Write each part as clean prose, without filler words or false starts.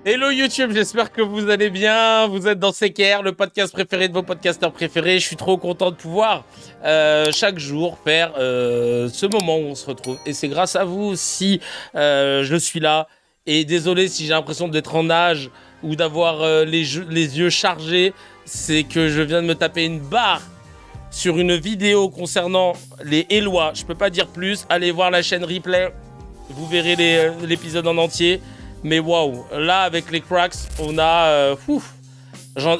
Hello YouTube, j'espère que vous allez bien. Vous êtes dans CKR, le podcast préféré de vos podcasteurs préférés. Je suis trop content de pouvoir chaque jour faire ce moment où on se retrouve. Et c'est grâce à vous si je suis là. Et désolé si j'ai l'impression d'être en nage ou d'avoir les yeux chargés. C'est que je viens de me taper une barre sur une vidéo concernant les Élois. Je peux pas dire plus. Allez voir la chaîne replay. Vous verrez l'épisode en entier. Mais waouh, là avec les cracks, on a...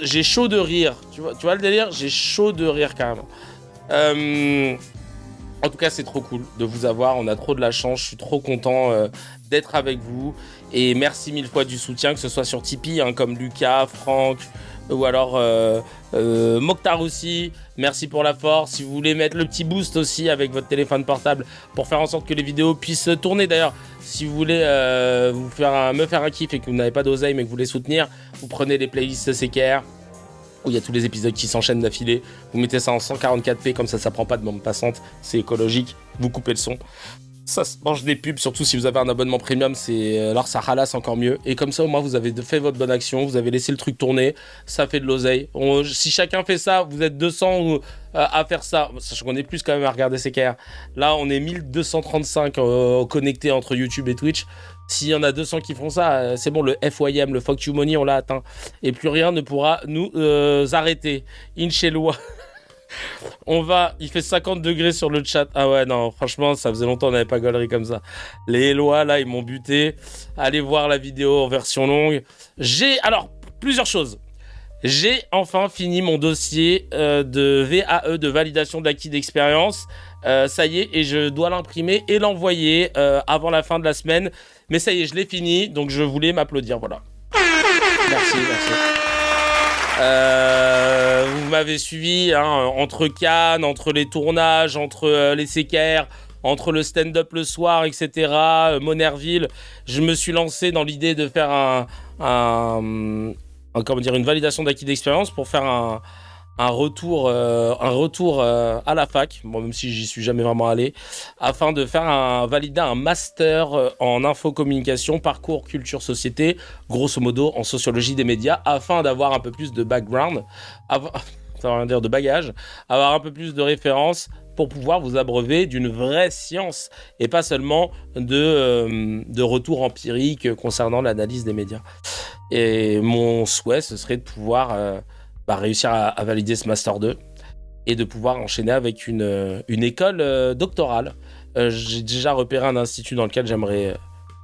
j'ai chaud de rire. Tu vois le délire? J'ai chaud de rire carrément. En tout cas, c'est trop cool de vous avoir. On a trop de la chance. Je suis trop content d'être avec vous. Et merci mille fois du soutien, que ce soit sur Tipeee, hein, comme Lucas, Franck, ou alors Mokhtar aussi. Merci pour la force. Si vous voulez mettre le petit boost aussi avec votre téléphone portable pour faire en sorte que les vidéos puissent tourner. D'ailleurs, si vous voulez me faire un kiff et que vous n'avez pas d'oseille mais que vous voulez soutenir, vous prenez les playlists CKR où il y a tous les épisodes qui s'enchaînent d'affilée. Vous mettez ça en 144p, comme ça prend pas de bande passante. C'est écologique. Vous coupez le son. Ça se mange des pubs, surtout si vous avez un abonnement premium, alors ça ralasse encore mieux. Et comme ça, au moins, vous avez fait votre bonne action, vous avez laissé le truc tourner, ça fait de l'oseille. Si chacun fait ça, vous êtes 200 à faire ça. Sachant qu'on est plus quand même à regarder CKR. Là, on est 1235 connectés entre YouTube et Twitch. S'il y en a 200 qui font ça, c'est bon, le FYM, le Fuck You Money, on l'a atteint. Et plus rien ne pourra nous arrêter. Inch'Allah. Il fait 50 degrés sur le chat. Ah ouais, non, franchement, ça faisait longtemps qu'on n'avait pas gaulerie comme ça. Les Élois, là, ils m'ont buté. Allez voir la vidéo en version longue. Alors, plusieurs choses. J'ai enfin fini mon dossier de VAE, de validation d'acquis d'expérience. Ça y est, et je dois l'imprimer et l'envoyer avant la fin de la semaine. Mais ça y est, je l'ai fini, donc je voulais m'applaudir, voilà. Merci. Vous m'avez suivi hein, entre Cannes, entre les tournages, entre les CKR, entre le stand-up le soir, etc. Monerville. Je me suis lancé dans l'idée de faire une validation d'acquis d'expérience pour faire un retour à la fac, bon, même si j'y suis jamais vraiment allé, afin de valider un master en infocommunication, parcours, culture, société, grosso modo en sociologie des médias, afin d'avoir un peu plus de background, ça veut rien dire de bagage, avoir un peu plus de références pour pouvoir vous abreuver d'une vraie science et pas seulement de retours empiriques concernant l'analyse des médias. Et mon souhait, ce serait de pouvoir réussir à valider ce Master 2 et de pouvoir enchaîner avec une école doctorale. J'ai déjà repéré un institut dans lequel j'aimerais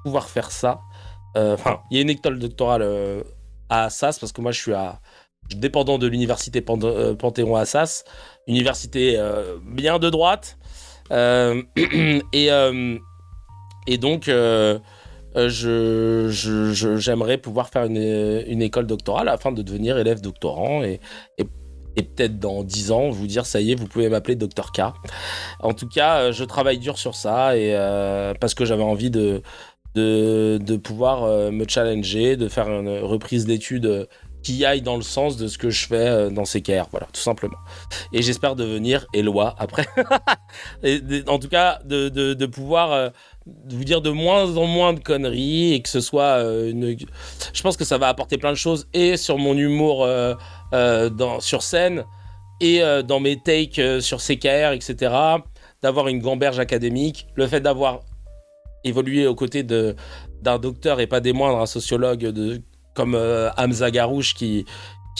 pouvoir faire ça. Il y a une école doctorale à Assas, parce que moi je suis dépendant de l'université Panthéon à Assas, université bien de droite. Et donc j'aimerais pouvoir faire une école doctorale afin de devenir élève doctorant et peut-être dans 10 ans vous dire ça y est, vous pouvez m'appeler Dr K. En tout cas, je travaille dur sur ça et parce que j'avais envie de pouvoir me challenger, de faire une reprise d'études qui aille dans le sens de ce que je fais dans CKR, voilà, tout simplement. Et j'espère devenir Éloi après. En tout cas, de pouvoir vous dire de moins en moins de conneries et que ce soit je pense que ça va apporter plein de choses et sur mon humour sur scène et dans mes takes sur CKR, etc. D'avoir une gamberge académique, le fait d'avoir évolué aux côtés d'un docteur et pas des moindres, un sociologue comme Hamza Garouche qui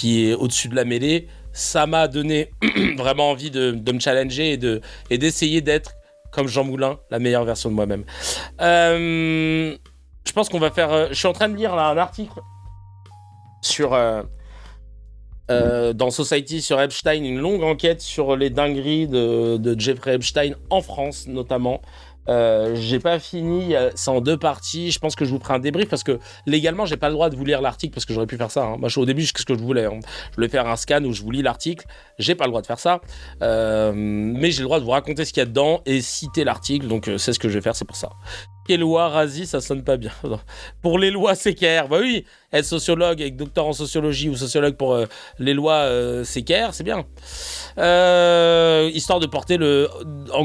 est au-dessus de la mêlée, ça m'a donné vraiment envie de me challenger et d'essayer d'être, comme Jean Moulin, la meilleure version de moi-même. Je pense qu'on va faire... je suis en train de lire là, un article sur... dans Society sur Epstein, une longue enquête sur les dingueries de Jeffrey Epstein en France notamment. J'ai pas fini, c'est en 2 parties. Je pense que je vous ferai un débrief parce que légalement j'ai pas le droit de vous lire l'article parce que j'aurais pu faire ça. Moi au début, c'est ce que je voulais. Je voulais faire un scan où je vous lis l'article. J'ai pas le droit de faire ça, mais j'ai le droit de vous raconter ce qu'il y a dedans et citer l'article. Donc c'est ce que je vais faire, c'est pour ça. Quelle loi, Razi, ça sonne pas bien. Pour les lois CKR, bah oui, être sociologue avec docteur en sociologie ou sociologue pour les lois CKR, c'est bien. Histoire de porter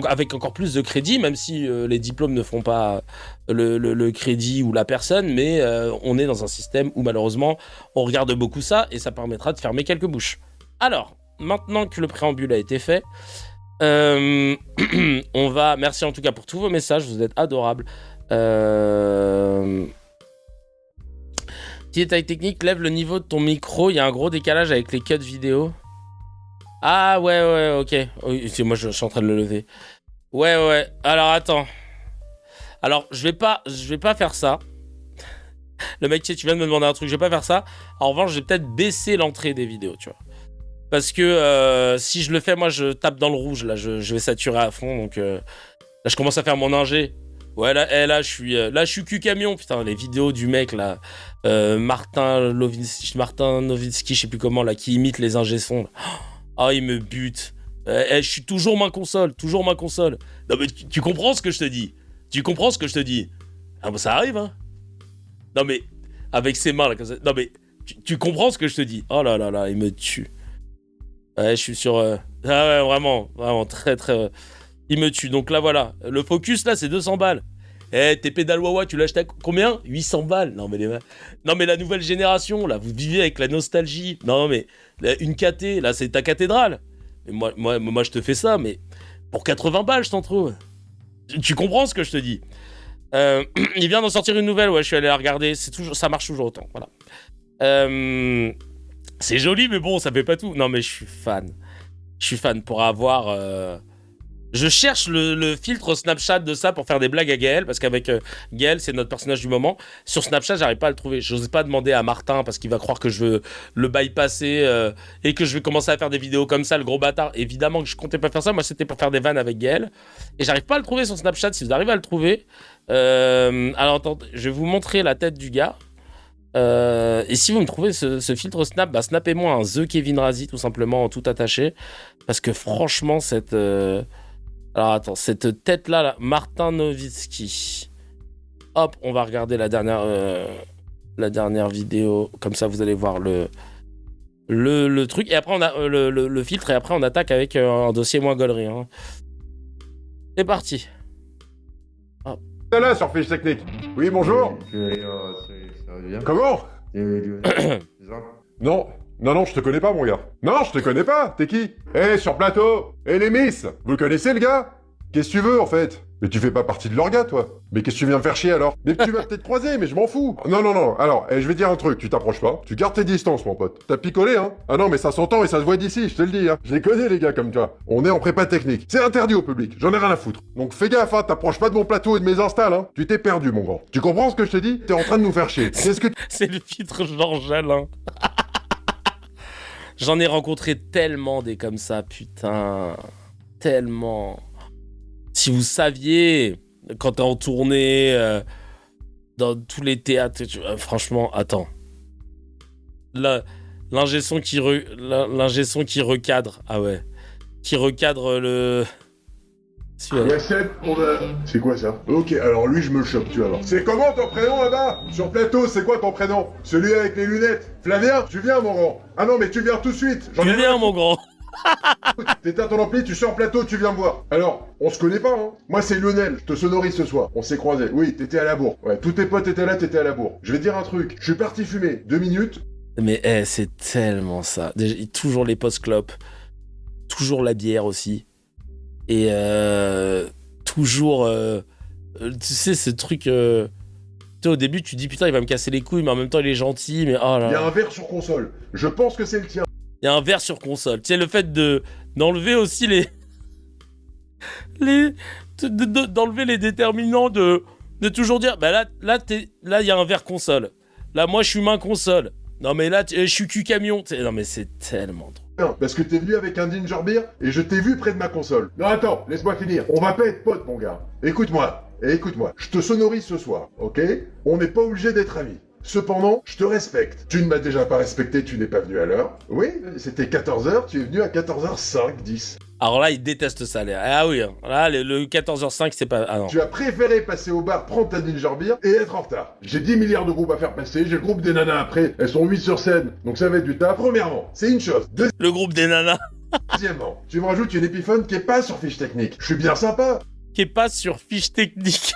avec encore plus de crédit, même si les diplômes ne font pas le crédit ou la personne, mais on est dans un système où malheureusement on regarde beaucoup ça et ça permettra de fermer quelques bouches. Alors, maintenant que le préambule a été fait, on va... Merci en tout cas pour tous vos messages, vous êtes adorables. Taille technique, lève le niveau de ton micro, il y a un gros décalage avec les cuts vidéo. Ah ouais, ok. Oui, moi je suis en train de le lever. Ouais. Alors attends. Alors je vais pas faire ça. Le mec, tu viens de me demander un truc, je vais pas faire ça. En revanche, je vais peut-être baisser l'entrée des vidéos, tu vois. Parce que si je le fais, moi je tape dans le rouge, là, je vais saturer à fond, donc là je commence à faire mon ingé. Ouais, là je suis cul camion, putain, les vidéos du mec là, Martin Nowitzki, je sais plus comment, là, qui imite les ingé sons. Oh, il me bute. Je suis toujours main console. Non mais tu comprends ce que je te dis? Ah bah ça arrive, hein. Non mais, avec ses mains là, comme ça. Non mais, tu comprends ce que je te dis? Oh là là, il me tue. Ouais, je suis sur... Ah ouais, vraiment, très... Il me tue. Donc là, voilà. Le Focus, là, c'est 200 balles. Tes pédales Wawa, tu l'achètes à combien? 800 balles. Non, mais la nouvelle génération, là, vous vivez avec la nostalgie. Non, mais une KT, là, c'est ta cathédrale. Et moi, je te fais ça, mais pour 80 balles, je t'en trouve. Tu comprends ce que je te dis? Il vient d'en sortir une nouvelle, ouais, je suis allé la regarder. Ça marche toujours autant, voilà. C'est joli, mais bon, ça fait pas tout. Non, mais je suis fan pour avoir... Je cherche le filtre Snapchat de ça pour faire des blagues à Gaël, parce qu'avec Gaël, c'est notre personnage du moment. Sur Snapchat, j'arrive pas à le trouver. J'ose pas demander à Martin, parce qu'il va croire que je veux le bypasser et que je vais commencer à faire des vidéos comme ça, le gros bâtard. Évidemment que je comptais pas faire ça. Moi, c'était pour faire des vannes avec Gaël. Et j'arrive pas à le trouver sur Snapchat. Si vous arrivez à le trouver... alors, attendez, je vais vous montrer la tête du gars. Et si vous me trouvez ce filtre Snap, bah snappez-moi un The Kevin Razi, tout simplement, en tout attaché. Parce que franchement, alors attends, cette tête-là, là, Martin Nowitzki. Hop, on va regarder la dernière vidéo. Comme ça, vous allez voir le truc. Et après, on a le filtre. Et après, on attaque avec un dossier moins gaulerie. Hein. C'est parti. Hop. Là, sur Fiche Technique. Oui, bonjour. Comment? Non, je te connais pas, mon gars. Non, je te connais pas. T'es qui? Sur plateau. Les Miss. Vous le connaissez, le gars? Qu'est-ce que tu veux, en fait? Mais tu fais pas partie de leur gars, toi. Mais qu'est-ce que tu viens me faire chier, alors? Mais tu vas peut-être croiser, mais je m'en fous. Non. Alors, je vais dire un truc. Tu t'approches pas. Tu gardes tes distances, mon pote. T'as picolé, hein? Ah non, mais ça s'entend et ça se voit d'ici, je te le dis, hein. Je les connais, les gars, comme toi. On est en prépa technique. C'est interdit au public. J'en ai rien à foutre. Donc fais gaffe, hein. T'approches pas de mon plateau et de mes installs, hein. Tu t'es perdu, mon grand. Tu comprends ce que je te dis? T'es en train de nous faire chier. C'est le filtre Georges Alain. J'en ai rencontré tellement des comme ça, putain. Tellement. Si vous saviez, quand t'es en tournée, dans tous les théâtres, franchement, attends. L'ingé son qui recadre. Ah ouais. Qui recadre le... C'est quoi ça? Ok, alors lui je me le chope, tu vas voir. C'est comment ton prénom là-bas? Sur plateau, c'est quoi ton prénom? Celui avec les lunettes. Flavien? Tu viens mon grand. Ah non mais tu viens tout de suite. Tu viens mon grand. T'éteins ton ampli, tu sors plateau, tu viens me voir. Alors, on se connaît pas, hein? Moi c'est Lionel, je te sonorise ce soir. On s'est croisés. Oui, t'étais à la bourre. Ouais, tous tes potes étaient là, t'étais à la bourre. Je vais te dire un truc, je suis parti fumer 2 minutes. Mais c'est tellement ça. Déjà, toujours les post-clopes. Toujours la bière aussi. Et toujours, tu sais, ce truc... au début, tu dis, putain, il va me casser les couilles, mais en même temps, il est gentil, mais oh là. Il y a un verre sur console. Je pense que c'est le tien. Il y a un verre sur console. Tu sais, le fait d'enlever aussi d'enlever les déterminants de toujours dire, bah là, il y a un verre console. Là, moi, je suis main console. Non, mais là, je suis cul camion. Non, mais c'est tellement drôle. Non, parce que t'es venu avec un ginger beer et je t'ai vu près de ma console. Non, attends, laisse-moi finir. On va pas être potes, mon gars. Écoute-moi, je te sonorise ce soir, ok? On n'est pas obligé d'être amis. Cependant, je te respecte. Tu ne m'as déjà pas respecté, tu n'es pas venu à l'heure. Oui, c'était 14h, tu es venu à 14h05, 10. Alors là, il déteste ça. Ah oui, là, le 14h05, c'est pas... Ah non. Tu as préféré passer au bar, prendre ta ginger beer et être en retard. J'ai 10 milliards de groupes à faire passer, j'ai le groupe des nanas après, elles sont 8 sur scène, donc ça va être du taf. Premièrement, c'est une chose. Le groupe des nanas. Deuxièmement, tu me rajoutes une épiphone qui est pas sur fiche technique. Je suis bien sympa. Qui est pas sur fiche technique.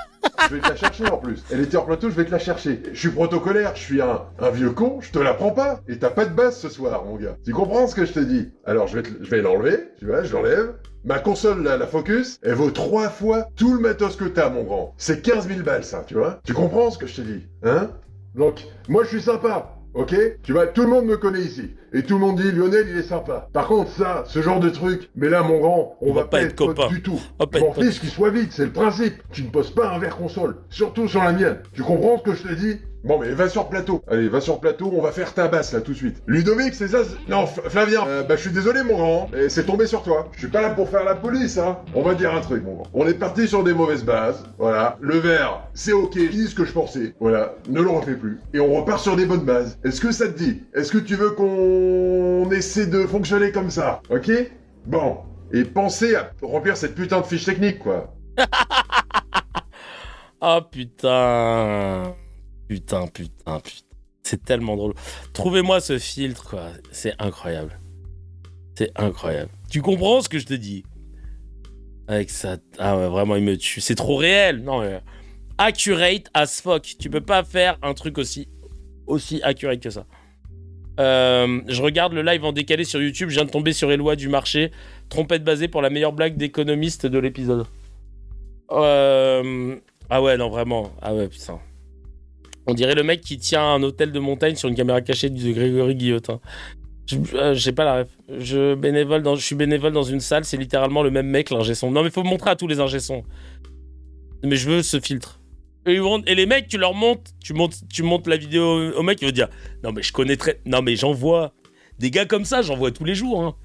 Je vais te la chercher en plus. Elle était hors plateau, je vais te la chercher. Je suis protocolaire, je suis un vieux con, je te la prends pas. Et t'as pas de base ce soir, mon gars. Tu comprends ce que je te dis? Alors je vais l'enlever, tu vois, je l'enlève. Ma console, là, la Focus, elle vaut 3 fois tout le matos que t'as, mon grand. C'est 15 000 balles, ça, tu vois? Tu comprends ce que je te dis? Hein? Donc, moi je suis sympa. Ok? Tu vois, tout le monde me connaît ici. Et tout le monde dit, Lionel, il est sympa. Par contre, ça, ce genre de truc, mais là, mon grand, on va pas être copains du tout. Je m'en fiche qu'il soit vite, c'est le principe. Tu ne poses pas un verre console. Surtout sur la mienne. Tu comprends ce que je te dis? Bon, mais va sur plateau. Allez, va sur plateau, on va faire ta basse, là, tout de suite. Ludovic, c'est ça? Non, Flavien. Je suis désolé, mon grand. Mais c'est tombé sur toi. Je suis pas là pour faire la police, hein. On va dire un truc, mon grand. On est parti sur des mauvaises bases. Voilà. Le verre, c'est ok. Je dis ce que je pensais. Voilà. Ne le refais plus. Et on repart sur des bonnes bases. Est-ce que ça te dit? Est-ce que tu veux qu'on essaie de fonctionner comme ça? Ok? Bon. Et pensez à remplir cette putain de fiche technique, quoi. Oh putain. Putain. C'est tellement drôle. Trouvez-moi ce filtre, quoi. C'est incroyable. Tu comprends ce que je te dis? Avec ça... Ah ouais, vraiment, il me tue. C'est trop réel. Non, accurate as fuck. Tu peux pas faire un truc aussi accurate que ça. Je regarde le live en décalé sur YouTube. Je viens de tomber sur Éloi du Marché. Trompette basée pour la meilleure blague d'économiste de l'épisode. Ah ouais, non, vraiment. Ah ouais, putain. On dirait le mec qui tient un hôtel de montagne sur une caméra cachée de Grégory Guillotin. J'ai pas la ref. Je suis bénévole dans une salle, c'est littéralement le même mec, l'ingé son. Non, mais faut montrer à tous les ingé sons. Mais je veux ce filtre. Et les mecs, tu montes la vidéo au mec, il va dire non, mais je connais très. Non, mais j'en vois. Des gars comme ça, j'en vois tous les jours. Hein.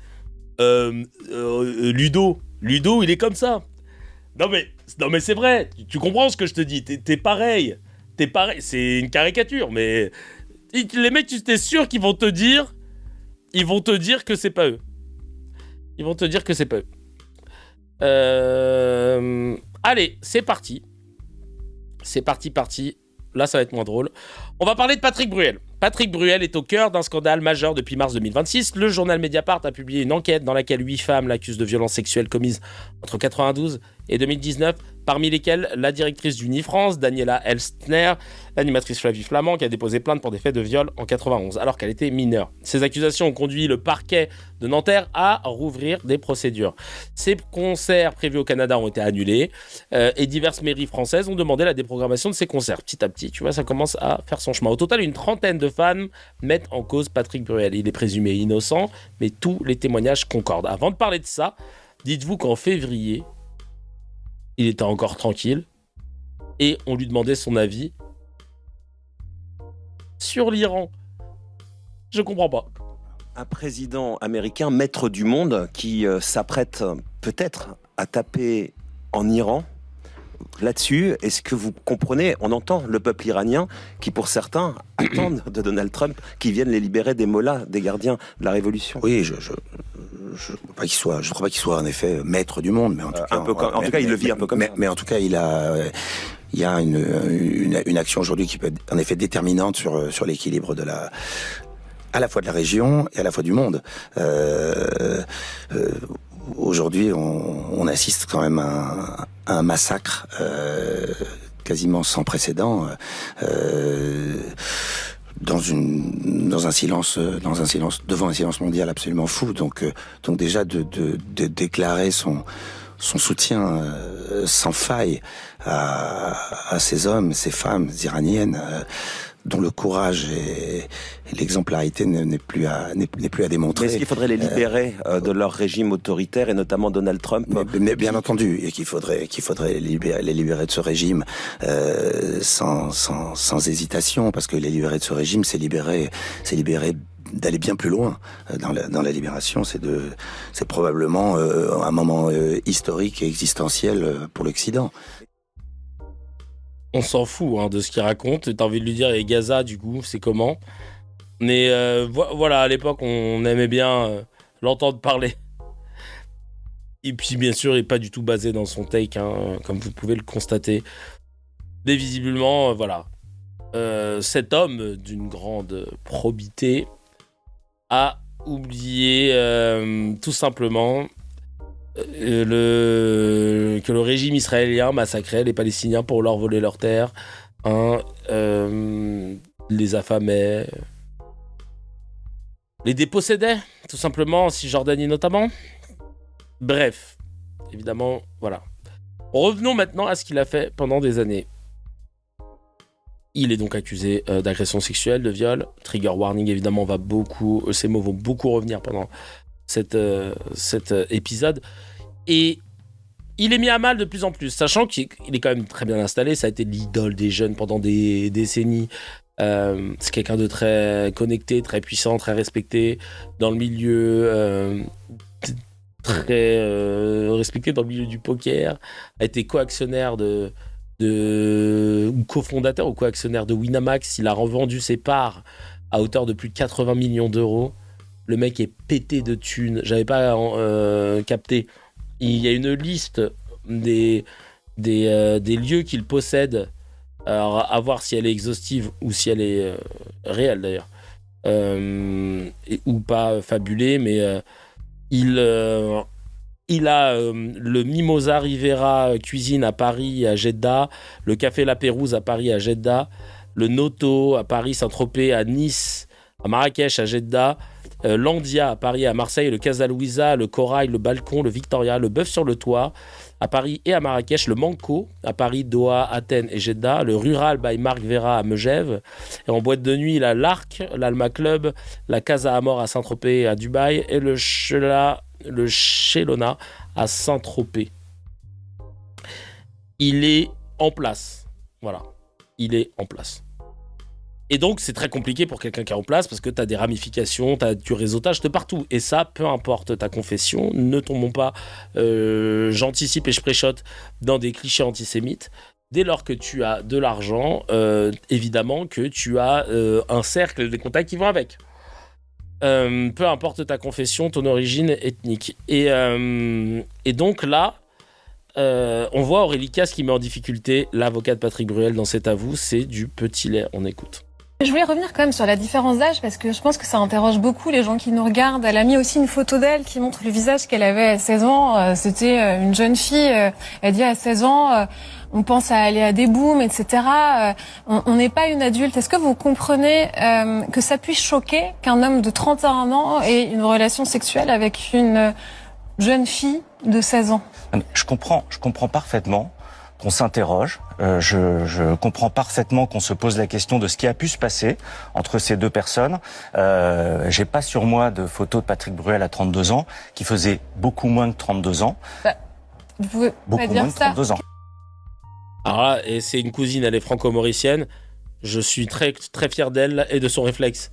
Ludo, il est comme ça. Non, mais c'est vrai. Tu comprends ce que je te dis. T'es pareil. C'est une caricature, mais les mecs, t'es sûr qu'ils vont te dire que c'est pas eux. Allez, c'est parti. Là, ça va être moins drôle. On va parler de Patrick Bruel. Patrick Bruel est au cœur d'un scandale majeur depuis mars 2026. Le journal Mediapart a publié une enquête dans laquelle 8 femmes l'accusent de violences sexuelles commises entre 92 et 2019, parmi lesquelles la directrice d'Unifrance, Daniela Elstner, l'animatrice Flavie Flamand, qui a déposé plainte pour des faits de viol en 91, alors qu'elle était mineure. Ces accusations ont conduit le parquet de Nanterre à rouvrir des procédures. Ces concerts prévus au Canada ont été annulés et diverses mairies françaises ont demandé la déprogrammation de ces concerts. Petit à petit, tu vois, ça commence à faire son chemin. Au total, une trentaine de femmes mettent en cause Patrick Bruel. Il est présumé innocent, mais tous les témoignages concordent. Avant de parler de ça, dites-vous qu'en février, il était encore tranquille et on lui demandait son avis sur l'Iran. Je comprends pas. Un président américain maître du monde qui s'apprête peut-être à taper en Iran. Là-dessus, est-ce que vous comprenez, on entend le peuple iranien qui, pour certains, attendent de Donald Trump qu'il vienne les libérer des mollahs, des gardiens de la révolution. Oui, je ne crois pas qu'il soit en effet maître du monde, mais en tout cas, en tout cas, il le vit un peu comme ça. Mais en tout cas, il y a une action aujourd'hui qui peut être en effet déterminante sur l'équilibre à la fois de la région et à la fois du monde. Aujourd'hui, on assiste quand même à un massacre quasiment sans précédent devant un silence mondial absolument fou. Donc déjà de déclarer son soutien sans faille à ces hommes, ces femmes iraniennes dont le courage et l'exemplarité n'est plus à démontrer. Mais est-ce qu'il faudrait les libérer de leur régime autoritaire et notamment Donald Trump? Mais bien entendu, et qu'il faudrait les libérer de ce régime sans hésitation, parce que les libérer de ce régime, c'est libérer d'aller bien plus loin dans la libération. C'est probablement un moment historique et existentiel pour l'Occident. On s'en fout de ce qu'il raconte. T'as envie de lui dire, et Gaza, du coup, c'est comment? Mais voilà, à l'époque, on aimait bien l'entendre parler. Et puis, bien sûr, il n'est pas du tout basé dans son take, hein, comme vous pouvez le constater. Mais visiblement, voilà. Cet homme d'une grande probité a oublié tout simplement que le régime israélien massacrait les Palestiniens pour leur voler leurs terres, les affamait, les dépossédait, tout simplement, en Cisjordanie notamment. Bref, évidemment, voilà. Revenons maintenant à ce qu'il a fait pendant des années. Il est donc accusé d'agression sexuelle, de viol. Trigger warning, évidemment, ces mots vont beaucoup revenir pendant cet épisode. Et il est mis à mal de plus en plus, sachant qu'il est quand même très bien installé. Ça a été l'idole des jeunes pendant des décennies. C'est quelqu'un de très connecté, très puissant, très respecté dans le milieu, très respecté dans le milieu du poker. A été coactionnaire ou cofondateur ou coactionnaire de Winamax. Il a revendu ses parts à hauteur de plus de 80 millions d'euros. Le mec est pété de thunes. J'avais pas capté. Il y a une liste des lieux qu'il possède. Alors, à voir si elle est exhaustive ou si elle est réelle d'ailleurs. Ou pas fabulée, mais il a le Mimosa Rivera Cuisine à Paris, à Jeddah, le Café La Pérouse à Paris, à Jeddah, le Noto à Paris, Saint-Tropez, à Nice, à Marrakech, à Jeddah, l'Andia à Paris, à Marseille, le Casa Luisa, le Corail, le Balcon, le Victoria, le Bœuf sur le Toit, à Paris et à Marrakech, le Manco à Paris, Doha, Athènes et Jeddah, le Rural by Marc Vera à Megève, et en boîte de nuit, il a l'Arc, l'Alma Club, la Casa Amor à Saint-Tropez et à Dubaï, et le Chelona à Saint-Tropez. Il est en place. Voilà. Il est en place. Et donc, c'est très compliqué pour quelqu'un qui est en place parce que tu as des ramifications, tu as du réseautage de partout. Et ça, peu importe ta confession, ne tombons pas, j'anticipe et je préchote dans des clichés antisémites. Dès lors que tu as de l'argent, évidemment que tu as un cercle des contacts qui vont avec. Peu importe ta confession, ton origine ethnique. Et donc là, on voit Aurélie Casse qui met en difficulté l'avocat de Patrick Bruel dans cet avou. C'est du petit lait, on écoute. Je voulais revenir quand même sur la différence d'âge parce que je pense que ça interroge beaucoup les gens qui nous regardent. Elle a mis aussi une photo d'elle qui montre le visage qu'elle avait à 16 ans. C'était une jeune fille. Elle dit à 16 ans, on pense à aller à des booms, etc. On n'est pas une adulte. Est-ce que vous comprenez que ça puisse choquer qu'un homme de 31 ans ait une relation sexuelle avec une jeune fille de 16 ans? Je comprends parfaitement qu'on s'interroge. Je comprends parfaitement qu'on se pose la question de ce qui a pu se passer entre ces deux personnes. J'ai pas sur moi de photo de Patrick Bruel à 32 ans, qui faisait beaucoup moins que 32 ans. Vous pouvez beaucoup pas dire moins que 32 ans. Alors là, et c'est une cousine, elle est franco-mauricienne. Je suis très, très fier d'elle et de son réflexe.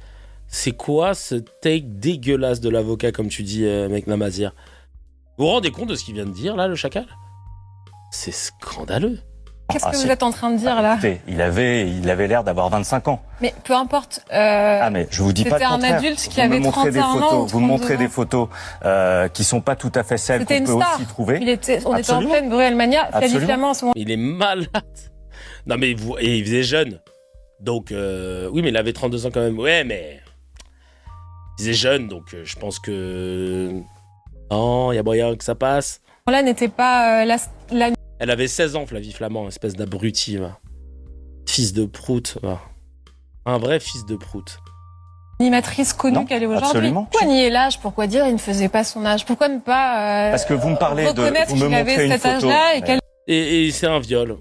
C'est quoi ce take dégueulasse de l'avocat, comme tu dis, mec Namazir? Vous vous rendez compte de ce qu'il vient de dire, là, le chacal? C'est scandaleux. Qu'est-ce que vous êtes en train de dire, là? Écoutez, il avait l'air d'avoir 25 ans. Mais peu importe. Mais je vous dis pas le contraire. C'était un adulte qui avait 31 ans. Vous me montrez des photos qui sont pas tout à fait celles qu'on peut aussi trouver. On était en pleine Bruelmania. Flavie Flamand en ce moment. Il est malade. Non mais et il faisait jeune. Donc oui, mais il avait 32 ans quand même. Ouais, mais il faisait jeune, donc je pense que non, il y a moyen que ça passe. Là n'était pas la. Elle avait 16 ans, Flavie Flamand, espèce d'abruti, va. Fils de prout, va. Un vrai fils de prout. Animatrice connue qu'elle est aujourd'hui. Pourquoi nier l'âge? Pourquoi dire il ne faisait pas son âge? Pourquoi ne pas parce que vous me parlez reconnaître vous me qu'il avait cet âge-là et qu'elle... Et c'est un viol.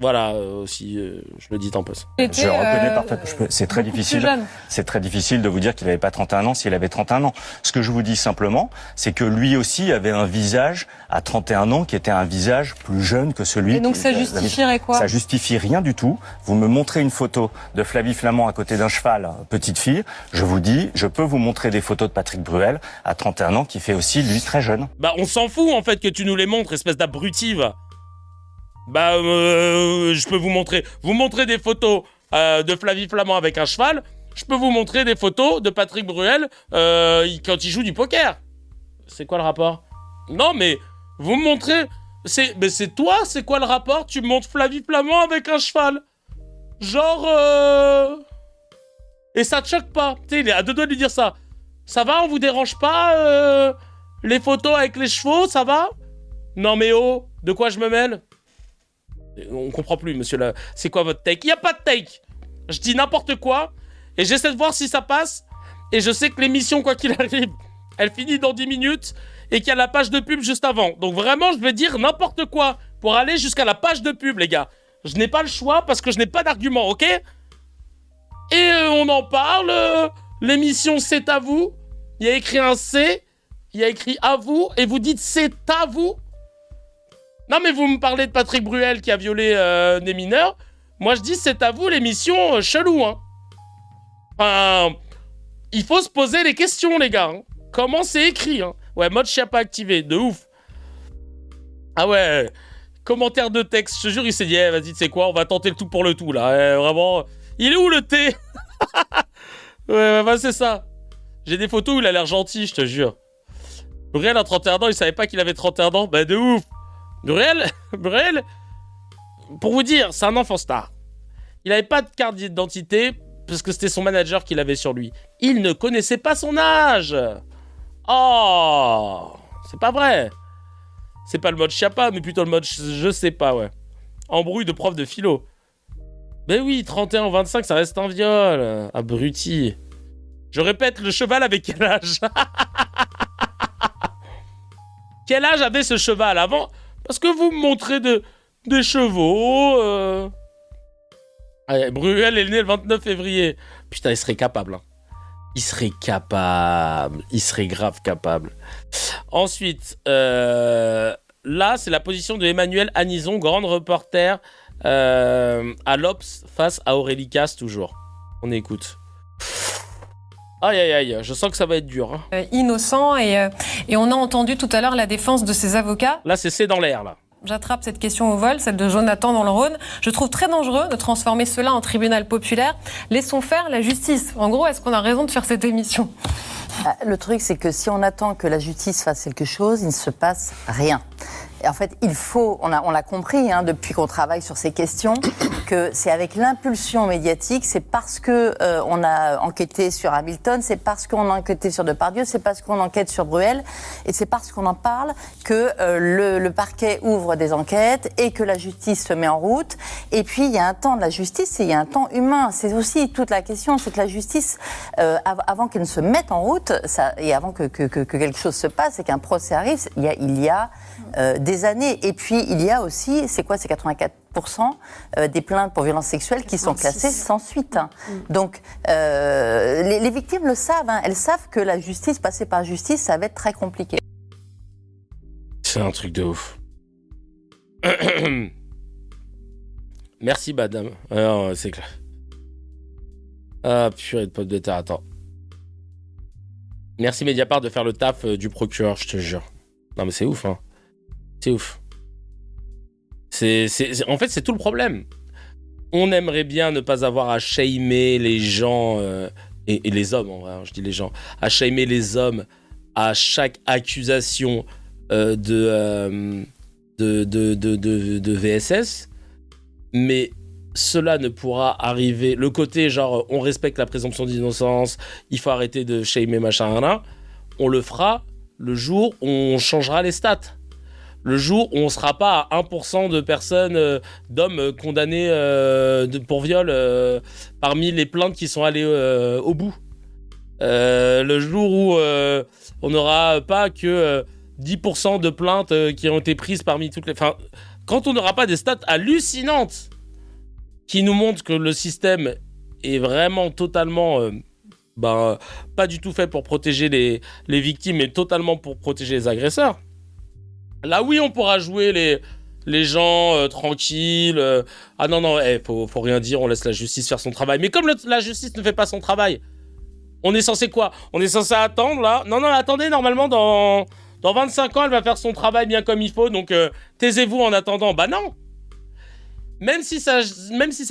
Voilà, aussi, je le dis en poste. Je reconnais parfaitement. C'est très difficile. C'est très difficile de vous dire qu'il n'avait pas 31 ans s'il avait 31 ans. Ce que je vous dis simplement, c'est que lui aussi avait un visage à 31 ans qui était un visage plus jeune que celui. Et donc ça justifierait quoi? Ça justifie rien du tout. Vous me montrez une photo de Flavie Flamand à côté d'un cheval, petite fille. Je vous dis, je peux vous montrer des photos de Patrick Bruel à 31 ans qui fait aussi lui très jeune. Bah on s'en fout en fait que tu nous les montres, espèce d'abruti, va. Bah, je peux vous montrer des photos de Flavie Flamand avec un cheval. Je peux vous montrer des photos de Patrick Bruel quand il joue du poker. C'est quoi le rapport? Non, mais vous me montrez... Mais c'est toi, c'est quoi le rapport? Tu me montres Flavie Flamand avec un cheval. Genre... Et ça te choque pas. Tu sais, il est à deux doigts de lui dire ça. Ça va, on vous dérange pas les photos avec les chevaux, ça va? Non mais oh, de quoi je me mêle? On comprend plus, monsieur là. C'est quoi votre take? Il y a pas de take. Je dis n'importe quoi et j'essaie de voir si ça passe. Et je sais que l'émission, quoi qu'il arrive, elle finit dans 10 minutes et qu'il y a la page de pub juste avant. Donc vraiment, je vais dire n'importe quoi pour aller jusqu'à la page de pub, les gars. Je n'ai pas le choix parce que je n'ai pas d'argument, ok? Et on en parle. L'émission, c'est à vous. Il y a écrit un C. Il y a écrit à vous. Et vous dites c'est à vous. Non, mais vous me parlez de Patrick Bruel qui a violé des mineurs. Moi, je dis c'est à vous l'émission chelou, hein. Enfin, il faut se poser les questions, les gars. Hein. Comment c'est écrit, hein. Ouais, mode Chiappa activé, de ouf. Ah ouais, commentaire de texte. Je te jure, il s'est dit, vas-y, tu sais quoi, on va tenter le tout pour le tout, là. Vraiment, il est où le thé? Ouais, bah, c'est ça. J'ai des photos où il a l'air gentil, je te jure. Bruel a 31 ans, il savait pas qu'il avait 31 ans. Bah, de ouf. Bruel, pour vous dire, c'est un enfant star. Il avait pas de carte d'identité parce que c'était son manager qui l'avait sur lui. Il ne connaissait pas son âge. Oh, c'est pas vrai. C'est pas le mode Chiappa, mais plutôt le mode je sais pas, ouais. Embrouille de prof de philo. Ben oui, 31 ou 25, ça reste un viol. Abruti. Je répète, le cheval avait quel âge? Quel âge avait ce cheval avant? Parce que vous me montrez des chevaux. Allez, Bruel est né le 29 février. Putain, il serait capable. Hein. Il serait capable. Il serait grave capable. Ensuite, là, c'est la position de Emmanuel Anison, grande reporter à l'Obs face à Aurélie Casse, toujours. On écoute. Aïe, aïe, aïe, je sens que ça va être dur. Hein. Innocent et on a entendu tout à l'heure la défense de ses avocats. Là, c'est dans l'air, là. J'attrape cette question au vol, celle de Jonathan dans le Rhône. Je trouve très dangereux de transformer cela en tribunal populaire. Laissons faire la justice. En gros, est-ce qu'on a raison de faire cette émission? Le truc, c'est que si on attend que la justice fasse quelque chose, il ne se passe rien. Et en fait, il faut, on l'a compris hein, depuis qu'on travaille sur ces questions, que c'est avec l'impulsion médiatique, c'est parce que on a enquêté sur Hamilton, c'est parce qu'on a enquêté sur Depardieu, c'est parce qu'on enquête sur Bruel, et c'est parce qu'on en parle que le parquet ouvre des enquêtes et que la justice se met en route. Et puis, il y a un temps de la justice et il y a un temps humain. C'est aussi toute la question, c'est que la justice, avant qu'elle ne se mette en route, et avant que quelque chose se passe et qu'un procès arrive, il y a des années. Et puis, il y a aussi, c'est 84% des plaintes pour violences sexuelles qui sont classées sans suite. Donc, les victimes le savent. Hein. Elles savent que la justice, passer par justice, ça va être très compliqué. C'est un truc de ouf. Merci, madame. Alors, c'est clair. Ah, purée de pomme de terre, attends. Merci, Mediapart, de faire le taf du procureur, je te jure. Non, mais c'est ouf, hein. C'est ouf. En fait, c'est tout le problème. On aimerait bien ne pas avoir à shamer les gens, et les hommes, en vrai, hein, je dis les gens, à shamer les hommes à chaque accusation de VSS, mais cela ne pourra arriver. Le côté genre, on respecte la présomption d'innocence, il faut arrêter de shamer machin, là, on le fera le jour où on changera les stats. Le jour où on ne sera pas à 1% de personnes, d'hommes condamnés pour viol parmi les plaintes qui sont allées au bout. Le jour où on n'aura pas que 10% de plaintes qui ont été prises parmi toutes les... Enfin, quand on n'aura pas des stats hallucinantes qui nous montrent que le système est vraiment totalement... pas du tout fait pour protéger les victimes, mais totalement pour protéger les agresseurs. Là, oui, on pourra jouer les gens tranquilles. Ah non, faut rien dire, on laisse la justice faire son travail. Mais comme la justice ne fait pas son travail, on est censé quoi? On est censé attendre, là? Non, attendez, normalement, dans 25 ans, elle va faire son travail bien comme il faut, donc taisez-vous en attendant. Bah non! Même si ça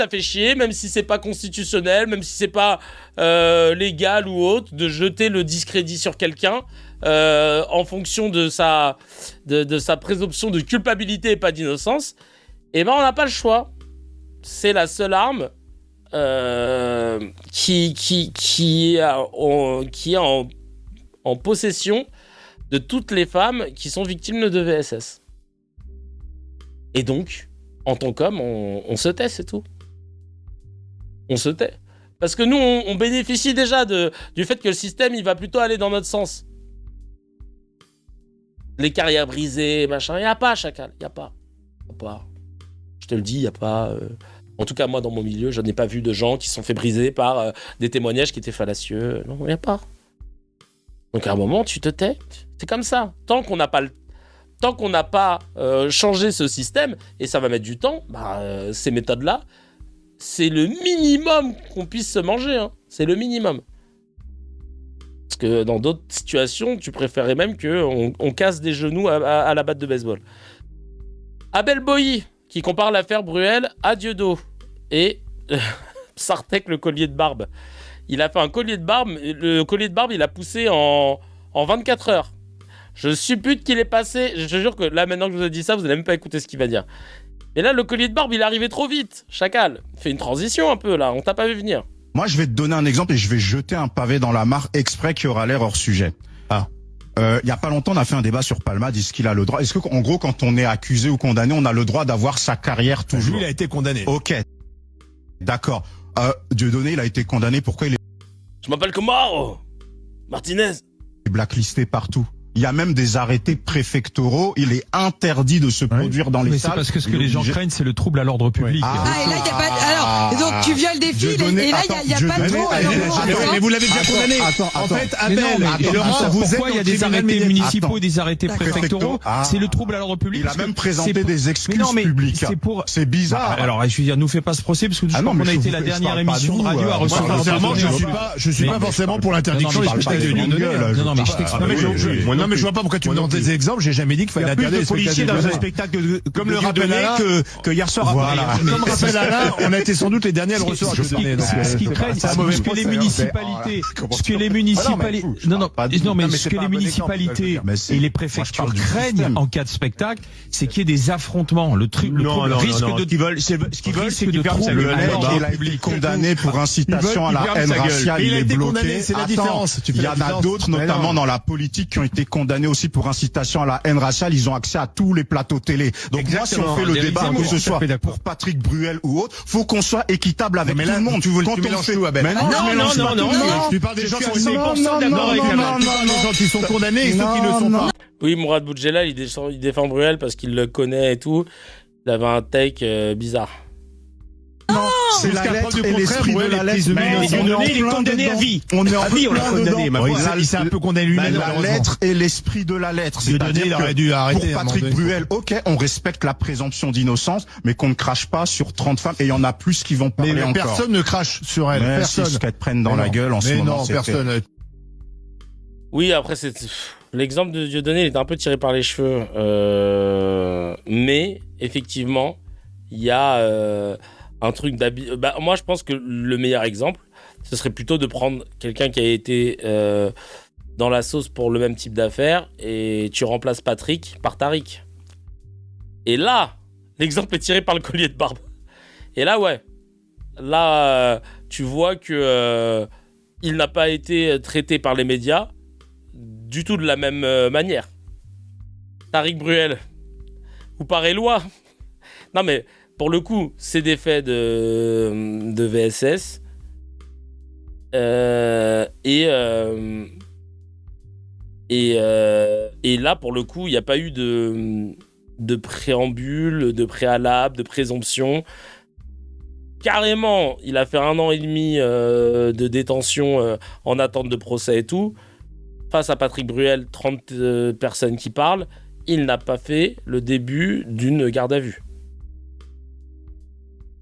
fait chier, même si c'est pas constitutionnel, même si c'est pas légal ou autre, de jeter le discrédit sur quelqu'un, en fonction de sa présomption de culpabilité et pas d'innocence, eh ben on n'a pas le choix. C'est la seule arme qui est en possession de toutes les femmes qui sont victimes de VSS. Et donc, en tant qu'homme, on se tait, c'est tout. On se tait. Parce que nous, on bénéficie déjà du fait que le système, il va plutôt aller dans notre sens. Les carrières brisées, machin, il n'y a pas, Chacal, il n'y a pas. Je te le dis, il n'y a pas... En tout cas, moi, dans mon milieu, je n'ai pas vu de gens qui se sont fait briser par des témoignages qui étaient fallacieux. Non, il n'y a pas. Donc à un moment, tu te tais. C'est comme ça. Tant qu'on n'a pas changé ce système, et ça va mettre du temps, ces méthodes-là, c'est le minimum qu'on puisse se manger. Hein. C'est le minimum. Parce que dans d'autres situations, tu préférais même qu'on casse des genoux à la batte de baseball. Abel Boyi, qui compare l'affaire Bruel à Dieudo. Et Sartek, le collier de barbe. Il a fait un collier de barbe. Le collier de barbe, il a poussé en 24 heures. Je suppute qu'il est passé... Je te jure que là, maintenant que je vous ai dit ça, vous n'allez même pas écouter ce qu'il va dire. Et là, le collier de barbe, il est arrivé trop vite. Chacal, fais une transition un peu, là. On t'a pas vu venir. Moi, je vais te donner un exemple et je vais jeter un pavé dans la mare exprès qui aura l'air hors sujet. Il y a pas longtemps, on a fait un débat sur Palmade. Est-ce qu'il a le droit? Est-ce que, en gros, quand on est accusé ou condamné, on a le droit d'avoir sa carrière toujours? Lui, il a été condamné. Ok. D'accord. Dieudonné, il a été condamné. Pourquoi il est Je m'appelle comment Martinez. blacklisté partout? Il y a même des arrêtés préfectoraux. Il est interdit de se produire dans les mais salles. c'est parce que ce que les gens craignent, c'est le trouble à l'ordre public. Ah, et là, il n'y a pas... Alors, donc tu violes des filles, et là, il n'y a pas de trouble. Mais vous l'avez déjà condamné. En fait, Abel et Laurent, pourquoi il y a des arrêtés municipaux et des arrêtés préfectoraux? C'est le trouble à l'ordre public. Il a même présenté des excuses publiques. C'est bizarre. Alors, je veux dire, nous fais pas ce procès, parce que je crois qu'on a été la dernière émission de radio à recevoir. Sincèrement, je suis pas forcément pour l'interdiction des spectacles de Dieudonné. Non, mais je t'explique. Non, mais je vois pas pourquoi tu me donnes des exemples. J'ai jamais dit qu'il fallait interdire les policiers dans un spectacle comme le rappelle Alain que hier soir. Voilà. Comme rappelle Alain, on a été sans doute les derniers à le recevoir. Ce qui craignent, c'est ce que les municipalités, et les préfectures craignent en cas de spectacle, c'est qu'il y ait des affrontements. Le risque de... Ce qu'ils veulent, c'est que de troubles à l'ordre public. Condamné pour incitation à la haine raciale, il est bloqué. C'est la différence. Il y en a d'autres, notamment dans la politique, qui ont été condamnés aussi pour incitation à la haine raciale. Ils ont accès à tous les plateaux télé. Donc moi, si on fait le débat, que ce soit pour Patrick Bruel ou autre, faut qu'on soit équitable avec tout le monde. Tu mélanges tout, Abel. Non. Tu parles des gens qui sont d'accord avec Abel. Tu parles des gens qui sont condamnés et ceux qui ne sont pas. Oui, Mourad Boudjelal, il défend Bruel parce qu'il le connaît et tout. Il avait un take bizarre. Non, c'est la lettre et l'esprit de la lettre. Mais Dieudonné, il est condamné à vie. On est en vie, on l'a condamné. Il s'est un peu condamné lui-même. La lettre et l'esprit de la lettre. Dieudonné, il aurait dû arrêter. Pour Patrick Bruel, ok, on respecte la présomption d'innocence, mais qu'on ne crache pas sur 30 femmes. Et il y en a plus qui vont parler encore. Mais personne ne crache sur elle. Personne. C'est ce qu'elles prennent dans la gueule en ce moment. Mais non, personne. Oui, après, l'exemple de Dieudonné, il était un peu tiré par les cheveux. Mais, effectivement, il y a... un truc d'habit. Moi, je pense que le meilleur exemple, ce serait plutôt de prendre quelqu'un qui a été dans la sauce pour le même type d'affaires et tu remplaces Patrick par Tariq. Et là, l'exemple est tiré par le collier de barbe. Et là, ouais. Là, tu vois que il n'a pas été traité par les médias du tout de la même manière. Tariq Bruel. Ou par Éloi. Non, mais... Pour le coup, c'est des faits de VSS. Et là, pour le coup, il n'y a pas eu de préambule, de préalable, de présomption. Carrément, il a fait 1 an et demi de détention en attente de procès et tout. Face à Patrick Bruel, 30 personnes qui parlent. Il n'a pas fait le début d'une garde à vue.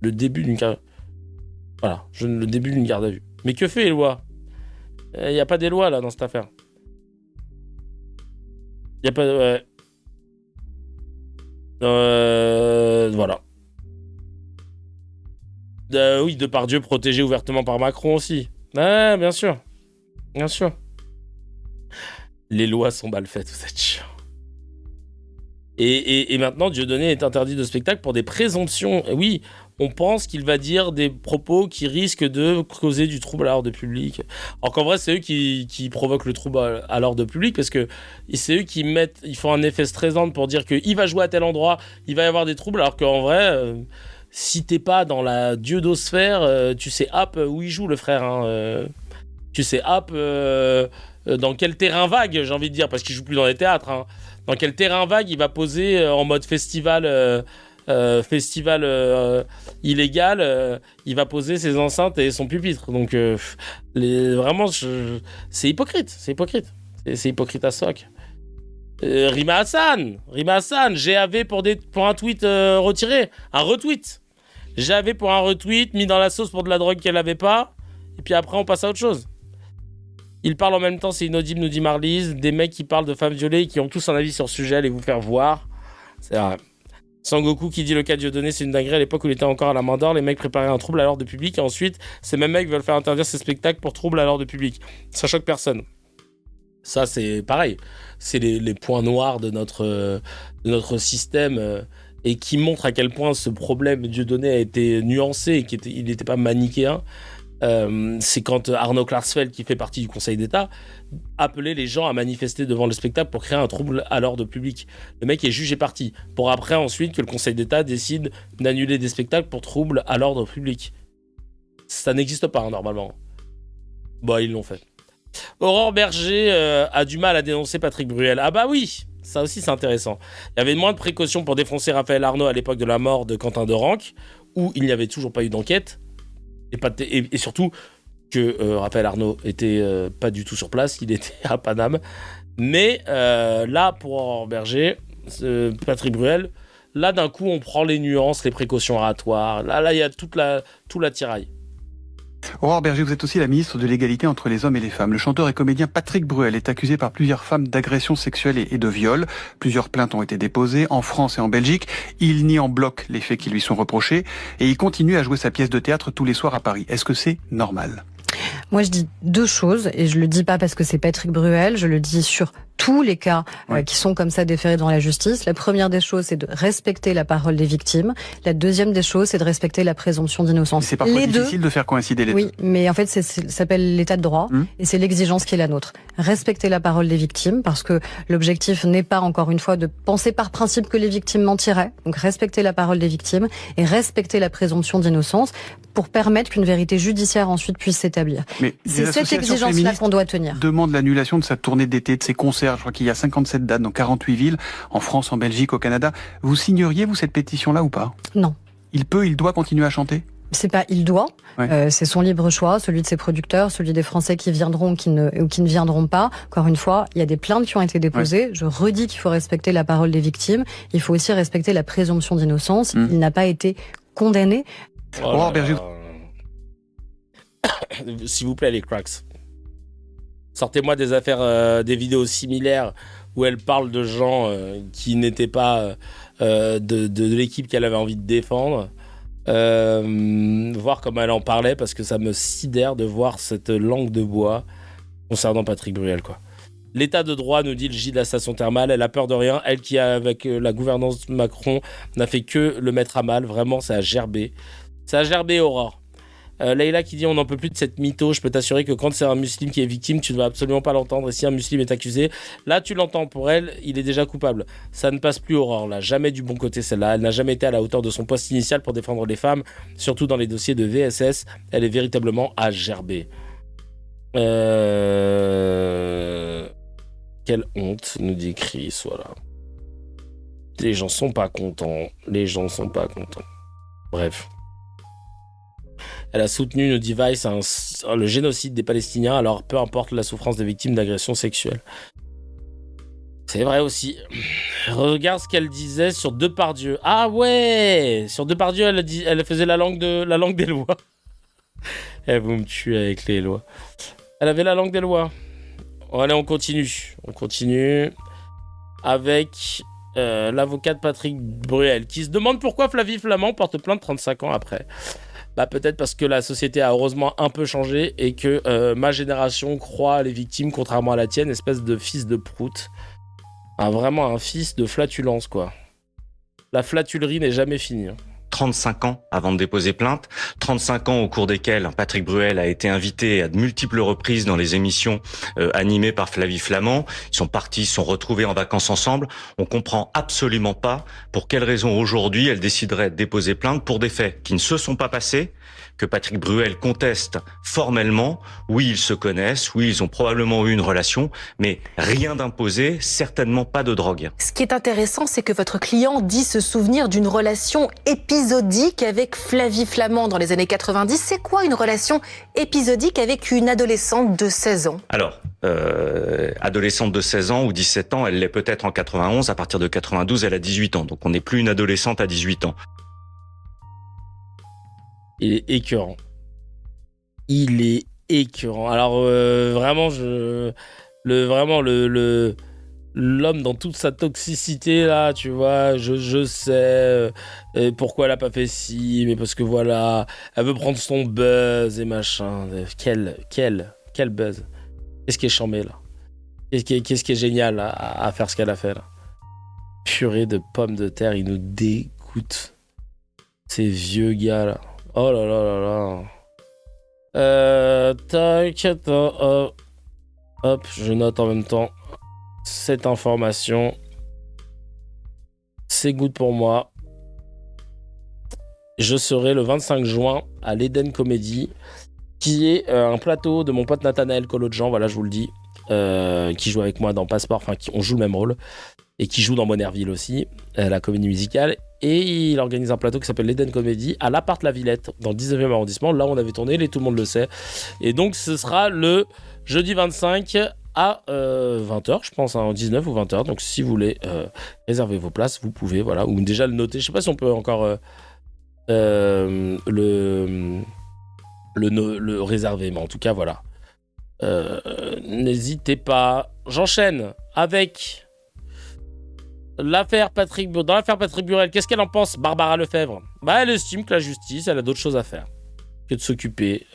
Le début d'une garde... Voilà, le début d'une garde à vue. Mais que fait Éloi ? Il n'y a pas d'Éloi, là, dans cette affaire. Il n'y a pas... Voilà. Oui, Depardieu protégé ouvertement par Macron aussi. Ouais, bien sûr. Bien sûr. Les lois sont mal faites, vous êtes chiant. Et maintenant, Dieudonné est interdit de spectacle pour des présomptions. Oui, on pense qu'il va dire des propos qui risquent de causer du trouble à l'ordre public. Alors qu'en vrai, c'est eux qui provoquent le trouble à l'ordre public, parce que c'est eux qui ils font un effet stressant pour dire qu'il va jouer à tel endroit, il va y avoir des troubles, alors qu'en vrai, si t'es pas dans la diodosphère, tu sais où il joue, le frère. Hein, tu sais dans quel terrain vague, j'ai envie de dire, parce qu'il joue plus dans les théâtres. Hein. Dans quel terrain vague il va poser en mode festival illégal, il va poser ses enceintes et son pupitre. Donc vraiment, c'est hypocrite. C'est hypocrite à soc. Rima Hassan, GAV pour un tweet retiré, un retweet. GAV pour un retweet, mis dans la sauce pour de la drogue qu'elle avait pas, et puis après on passe à autre chose. Il parle en même temps, c'est inaudible, nous dit Marlise. Des mecs qui parlent de femmes violées et qui ont tous un avis sur ce sujet, allez vous faire voir. C'est vrai. Sangoku qui dit le cas de Dieudonné, c'est une dinguerie. À l'époque où il était encore à la main d'or, les mecs préparaient un trouble à l'ordre public. Et ensuite, ces mêmes mecs veulent faire interdire ces spectacles pour trouble à l'ordre public. Ça choque personne. Ça, c'est pareil. C'est les points noirs de notre système et qui montrent à quel point ce problème Dieudonné a été nuancé et qu'il n'était pas manichéen. C'est quand Arnaud Klarsfeld, qui fait partie du Conseil d'État, appelait les gens à manifester devant le spectacle pour créer un trouble à l'ordre public. Le mec est jugé parti, pour après ensuite que le Conseil d'État décide d'annuler des spectacles pour trouble à l'ordre public. Ça n'existe pas, hein, normalement. Bon, ils l'ont fait. Aurore Berger a du mal à dénoncer Patrick Bruel. Ah bah oui, ça aussi c'est intéressant. Il y avait moins de précautions pour défoncer Raphaël Arnaud à l'époque de la mort de Quentin Derenque, où il n'y avait toujours pas eu d'enquête. Et surtout que Raphaël Arnaud était pas du tout sur place, il était à Paname. Mais là, pour Aurore Berger, Patrick Bruel, là d'un coup on prend les nuances, les précautions oratoires. Là il y a tout l'attirail. Aurore Berger, vous êtes aussi la ministre de l'égalité entre les hommes et les femmes. Le chanteur et comédien Patrick Bruel est accusé par plusieurs femmes d'agression sexuelle et de viol. Plusieurs plaintes ont été déposées en France et en Belgique. Il nie en bloc les faits qui lui sont reprochés et il continue à jouer sa pièce de théâtre tous les soirs à Paris. Est-ce que c'est normal ? Moi, je dis deux choses, et je le dis pas parce que c'est Patrick Bruel, je le dis sur tous les cas qui sont comme ça déférés devant la justice. La première des choses, c'est de respecter la parole des victimes. La deuxième des choses, c'est de respecter la présomption d'innocence. C'est parfois difficile de faire coïncider les deux. Oui, mais en fait, ça s'appelle l'état de droit, et c'est l'exigence qui est la nôtre. Respecter la parole des victimes, parce que l'objectif n'est pas, encore une fois, de penser par principe que les victimes mentiraient. Donc respecter la parole des victimes et respecter la présomption d'innocence pour permettre qu'une vérité judiciaire ensuite puisse s'établir. Mais c'est cette exigence-là qu'on doit tenir. Demande l'annulation de sa tournée d'été, de ses concerts. Je crois qu'il y a 57 dates dans 48 villes, en France, en Belgique, au Canada. Vous signeriez, vous, cette pétition-là ou pas ? Non. Il doit continuer à chanter ? C'est pas il doit, c'est son libre choix, celui de ses producteurs, celui des Français qui viendront ou qui ne viendront pas. Encore une fois, il y a des plaintes qui ont été déposées. Ouais. Je redis qu'il faut respecter la parole des victimes. Il faut aussi respecter la présomption d'innocence. Il n'a pas été condamné. Oh, Berger. S'il vous plaît, les cracks. Sortez-moi des affaires, des vidéos similaires où elle parle de gens qui n'étaient pas de l'équipe qu'elle avait envie de défendre. Voir comment elle en parlait, parce que ça me sidère de voir cette langue de bois concernant Patrick Bruel, quoi. L'état de droit, nous dit le J de la station thermale, elle a peur de rien, elle qui, avec la gouvernance Macron, n'a fait que le mettre à mal. Vraiment, ça a gerbé. Ça a gerbé, Aurore. Leïla qui dit on n'en peut plus de cette mytho, je peux t'assurer que quand c'est un musulman qui est victime, tu ne vas absolument pas l'entendre, et si un musulman est accusé, là tu l'entends. Pour elle, il est déjà coupable. Ça ne passe plus, Aurore, là, jamais du bon côté celle-là. Elle n'a jamais été à la hauteur de son poste initial pour défendre les femmes, surtout dans les dossiers de VSS. Elle est véritablement à gerber. Quelle honte, nous dit Chris, voilà. Les gens sont pas contents. Bref. Elle a soutenu, nous dit Vice, le génocide des Palestiniens, alors peu importe la souffrance des victimes d'agressions sexuelles. C'est vrai aussi. Regarde ce qu'elle disait sur Depardieu. Ah ouais, sur Depardieu, elle faisait la langue des lois. Vous me tuez avec les lois. Elle avait la langue des lois. Allez, on continue. Avec l'avocat de Patrick Bruel, qui se demande pourquoi Flavie Flament porte plainte 35 ans après. peut-être parce que la société a heureusement un peu changé et que ma génération croit les victimes, contrairement à la tienne, espèce de fils de prout. Vraiment un fils de flatulence, quoi. La flatulerie n'est jamais finie. 35 ans avant de déposer plainte, 35 ans au cours desquels Patrick Bruel a été invité à de multiples reprises dans les émissions animées par Flavie Flament. Ils sont partis, se sont retrouvés en vacances ensemble. On comprend absolument pas pour quelles raisons aujourd'hui elle déciderait de déposer plainte pour des faits qui ne se sont pas passés, que Patrick Bruel conteste formellement. Oui, ils se connaissent, oui, ils ont probablement eu une relation, mais rien d'imposé, certainement pas de drogue. Ce qui est intéressant, c'est que votre client dit se souvenir d'une relation épisodique avec Flavie Flament dans les années 90. C'est quoi une relation épisodique avec une adolescente de 16 ans ? Alors, adolescente de 16 ans ou 17 ans, elle l'est peut-être en 91, à partir de 92, elle a 18 ans. Donc on n'est plus une adolescente à 18 ans. Il est écœurant. Il est écœurant. Alors vraiment, l'homme dans toute sa toxicité là, tu vois, je sais pourquoi elle a pas fait ci, mais parce que voilà, elle veut prendre son buzz et machin. Quel buzz. Qu'est-ce qui est chambé là? Qu'est-ce qui est génial à faire ce qu'elle a fait là? Purée de pommes de terre, il nous dégoûte. Ces vieux gars là. Oh là là là là. T'inquiète. Hop, je note en même temps cette information. C'est good pour moi. Je serai le 25 juin à l'Eden Comedy, qui est un plateau de mon pote Nathanaël Kolodjan, voilà, je vous le dis, qui joue avec moi dans Passeport, enfin, on joue le même rôle, et qui joue dans Monerville aussi, la comédie musicale. Et il organise un plateau qui s'appelle l'Eden Comedy à l'Appart La Villette, dans le 19e arrondissement. Là, on avait tourné, tout le monde le sait. Et donc, ce sera le jeudi 25 à 20h, je pense, hein, 19 ou 20h. Donc, si vous voulez réserver vos places, vous pouvez, voilà. Ou déjà le noter. Je sais pas si on peut encore le réserver, mais en tout cas, voilà. N'hésitez pas. J'enchaîne avec... Dans l'affaire Patrick Bruel, qu'est-ce qu'elle en pense, Barbara Lefebvre ? Elle estime que la justice, elle a d'autres choses à faire que de s'occuper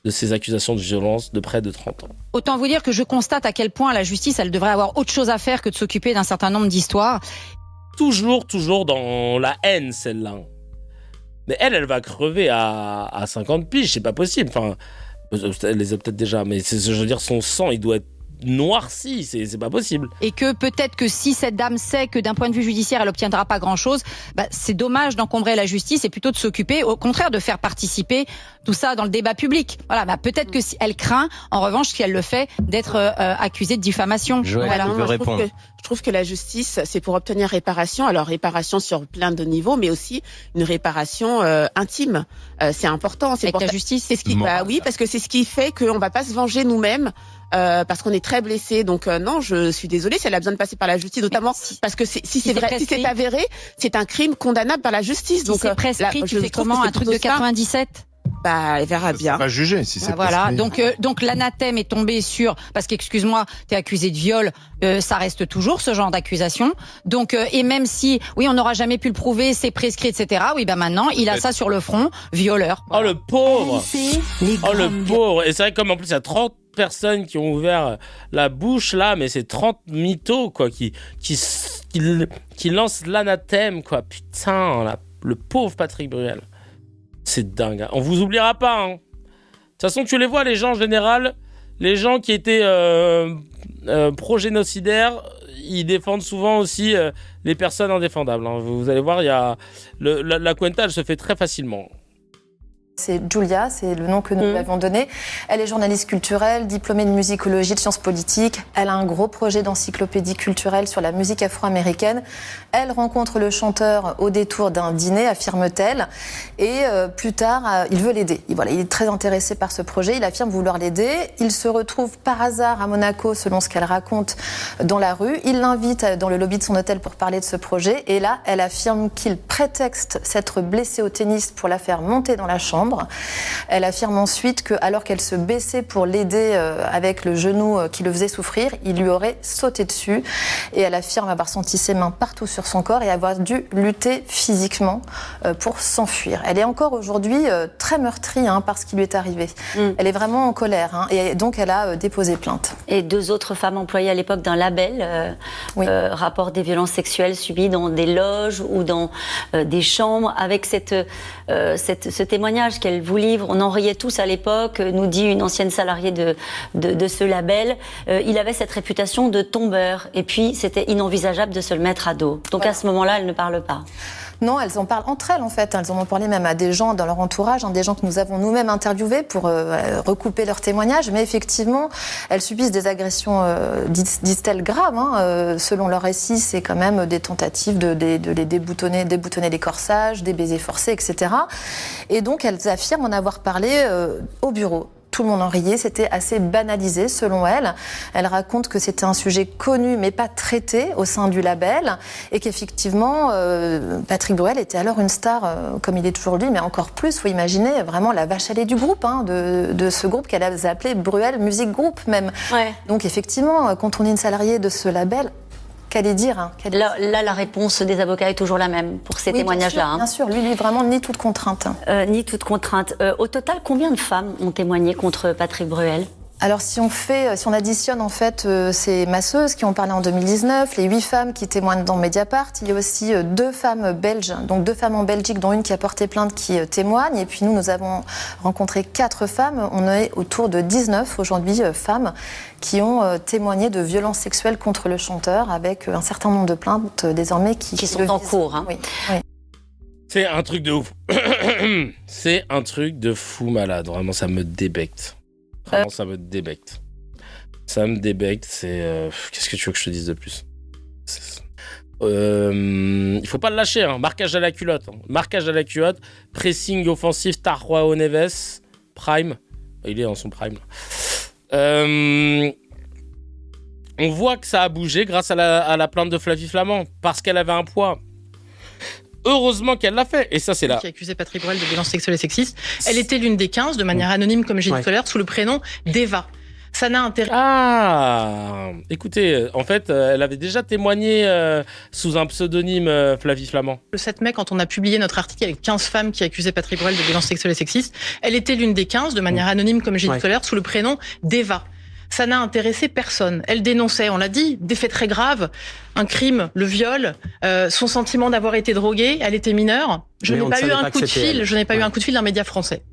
de ces accusations de violence de près de 30 ans. Autant vous dire que je constate à quel point la justice, elle devrait avoir autre chose à faire que de s'occuper d'un certain nombre d'histoires. Toujours dans la haine, celle-là. Mais elle va crever à 50 piges, c'est pas possible. Enfin, elle les a peut-être déjà, mais je veux dire, son sang, il doit être noirci, c'est pas possible. Et que peut-être que si cette dame sait que d'un point de vue judiciaire elle obtiendra pas grand-chose, c'est dommage d'encombrer la justice et plutôt de s'occuper, au contraire, de faire participer tout ça dans le débat public. Voilà, peut-être que si elle craint, en revanche, si elle le fait, d'être accusée de diffamation. Joël, veut répondre. Je trouve que la justice, c'est pour obtenir réparation. Alors réparation sur plein de niveaux, mais aussi une réparation intime. C'est important. C'est avec la justice. C'est ce qui, oui, parce que c'est ce qui fait qu'on va pas se venger nous-mêmes. Parce qu'on est très blessé, donc non, je suis désolée si elle a besoin de passer par la justice, notamment parce que si c'est vrai, si c'est avéré, c'est un crime condamnable par la justice. Si donc c'est prescrit, tu fais comment un truc de 97 ? Elle verra bien. Pas jugé si c'est voilà. prescrit. Donc l'anathème est tombé sur, parce qu'excuse-moi, t'es accusé de viol, ça reste toujours ce genre d'accusation. Donc et même si, oui, on n'aura jamais pu le prouver, c'est prescrit, etc. Oui, maintenant il a ça sur le front, violeur. Voilà. Oh le pauvre. Oh le pauvre. Et c'est vrai comme en plus il y a 30 personnes qui ont ouvert la bouche là, mais c'est 30 mythos quoi qui lancent l'anathème quoi. Putain, le pauvre Patrick Bruel. C'est dingue. Hein. On vous oubliera pas. Hein. De toute façon, tu les vois, les gens en général, les gens qui étaient pro-génocidaires, ils défendent souvent aussi les personnes indéfendables. Hein. Vous allez voir, il y a la Cuenta, elle se fait très facilement. C'est Julia, c'est le nom que nous lui avons donné. Elle est journaliste culturelle, diplômée de musicologie, de sciences politiques. Elle a un gros projet d'encyclopédie culturelle sur la musique afro-américaine. Elle rencontre le chanteur au détour d'un dîner, affirme-t-elle. Et plus tard, il veut l'aider. Il est très intéressé par ce projet. Il affirme vouloir l'aider. Il se retrouve par hasard à Monaco, selon ce qu'elle raconte, dans la rue. Il l'invite dans le lobby de son hôtel pour parler de ce projet. Et là, elle affirme qu'il prétexte s'être blessé au tennis pour la faire monter dans la chambre. chambre. Elle affirme ensuite que, alors qu'elle se baissait pour l'aider avec le genou qui le faisait souffrir, il lui aurait sauté dessus. Et elle affirme avoir senti ses mains partout sur son corps et avoir dû lutter physiquement pour s'enfuir. Elle est encore aujourd'hui très meurtrie par ce qui lui est arrivé. Elle est vraiment en colère et donc elle a déposé plainte. Et 2 autres femmes employées à l'époque d'un label, rapport des violences sexuelles subies dans des loges ou dans des chambres, avec ce témoignage qu'elle vous livre. On en riait tous à l'époque, nous dit une ancienne salariée de ce label. Il avait cette réputation de tombeur et puis c'était inenvisageable de se le mettre à dos. Donc à ce moment-là, elle ne parle pas. Non, elles en parlent entre elles en fait. Elles en ont parlé même à des gens dans leur entourage, des gens que nous avons nous-mêmes interviewés pour recouper leurs témoignages. Mais effectivement, elles subissent des agressions, disent-elles, graves. Selon leur récit, c'est quand même des tentatives de les déboutonner les corsages, des baisers forcés, etc. Et donc elles affirment en avoir parlé au bureau. Tout le monde en riait, c'était assez banalisé selon elle. Elle raconte que c'était un sujet connu mais pas traité au sein du label et qu'effectivement Patrick Bruel était alors une star comme il est toujours lui, mais encore plus, faut imaginer vraiment la vache à lait du groupe, de ce groupe qu'elle a appelé Bruel Music Group même. Ouais. Donc effectivement, quand on est une salariée de ce label, qu'allait dire Là, la réponse des avocats est toujours la même pour ces témoignages-là. Bien sûr, lui, vraiment, ni toute contrainte. Ni toute contrainte. Au total, combien de femmes ont témoigné contre Patrick Bruel ? Alors si on additionne en fait ces masseuses qui ont parlé en 2019, les 8 femmes qui témoignent dans Mediapart, il y a aussi 2 femmes belges, donc 2 femmes en Belgique dont une qui a porté plainte qui témoigne, et puis nous avons rencontré 4 femmes, on est autour de 19 aujourd'hui femmes qui ont témoigné de violences sexuelles contre le chanteur avec un certain nombre de plaintes désormais qui sont en cours. Oui. C'est un truc de ouf. C'est un truc de fou malade, vraiment ça me débecte. Vraiment, ça me débecte. Ça me débecte, c'est... qu'est-ce que tu veux que je te dise de plus ? Il faut pas le lâcher, marquage à la culotte. Marquage à la culotte, pressing offensif, Tajoao Neves, prime. Il est en son prime. On voit que ça a bougé grâce à la plainte de Flavie Flament, parce qu'elle avait un poids. Heureusement qu'elle l'a fait, et ça c'est là. Qui accusait Patrick Bruel de violences sexuelles et sexistes. Elle était l'une des 15, de manière anonyme comme j'ai dit tout à l'heure, sous le prénom d'Eva. Ça n'a intérêt. Ah, écoutez, en fait, elle avait déjà témoigné sous un pseudonyme Flavie Flament. Le 7 mai, quand on a publié notre article avec 15 femmes qui accusaient Patrick Bruel de violences sexuelles et sexistes, elle était l'une des 15, de manière anonyme comme j'ai dit tout à l'heure, sous le prénom d'Eva. Ça n'a intéressé personne. Elle dénonçait, on l'a dit, des faits très graves, un crime, le viol, son sentiment d'avoir été droguée, elle était mineure. Je n'ai pas eu un coup de fil d'un média français.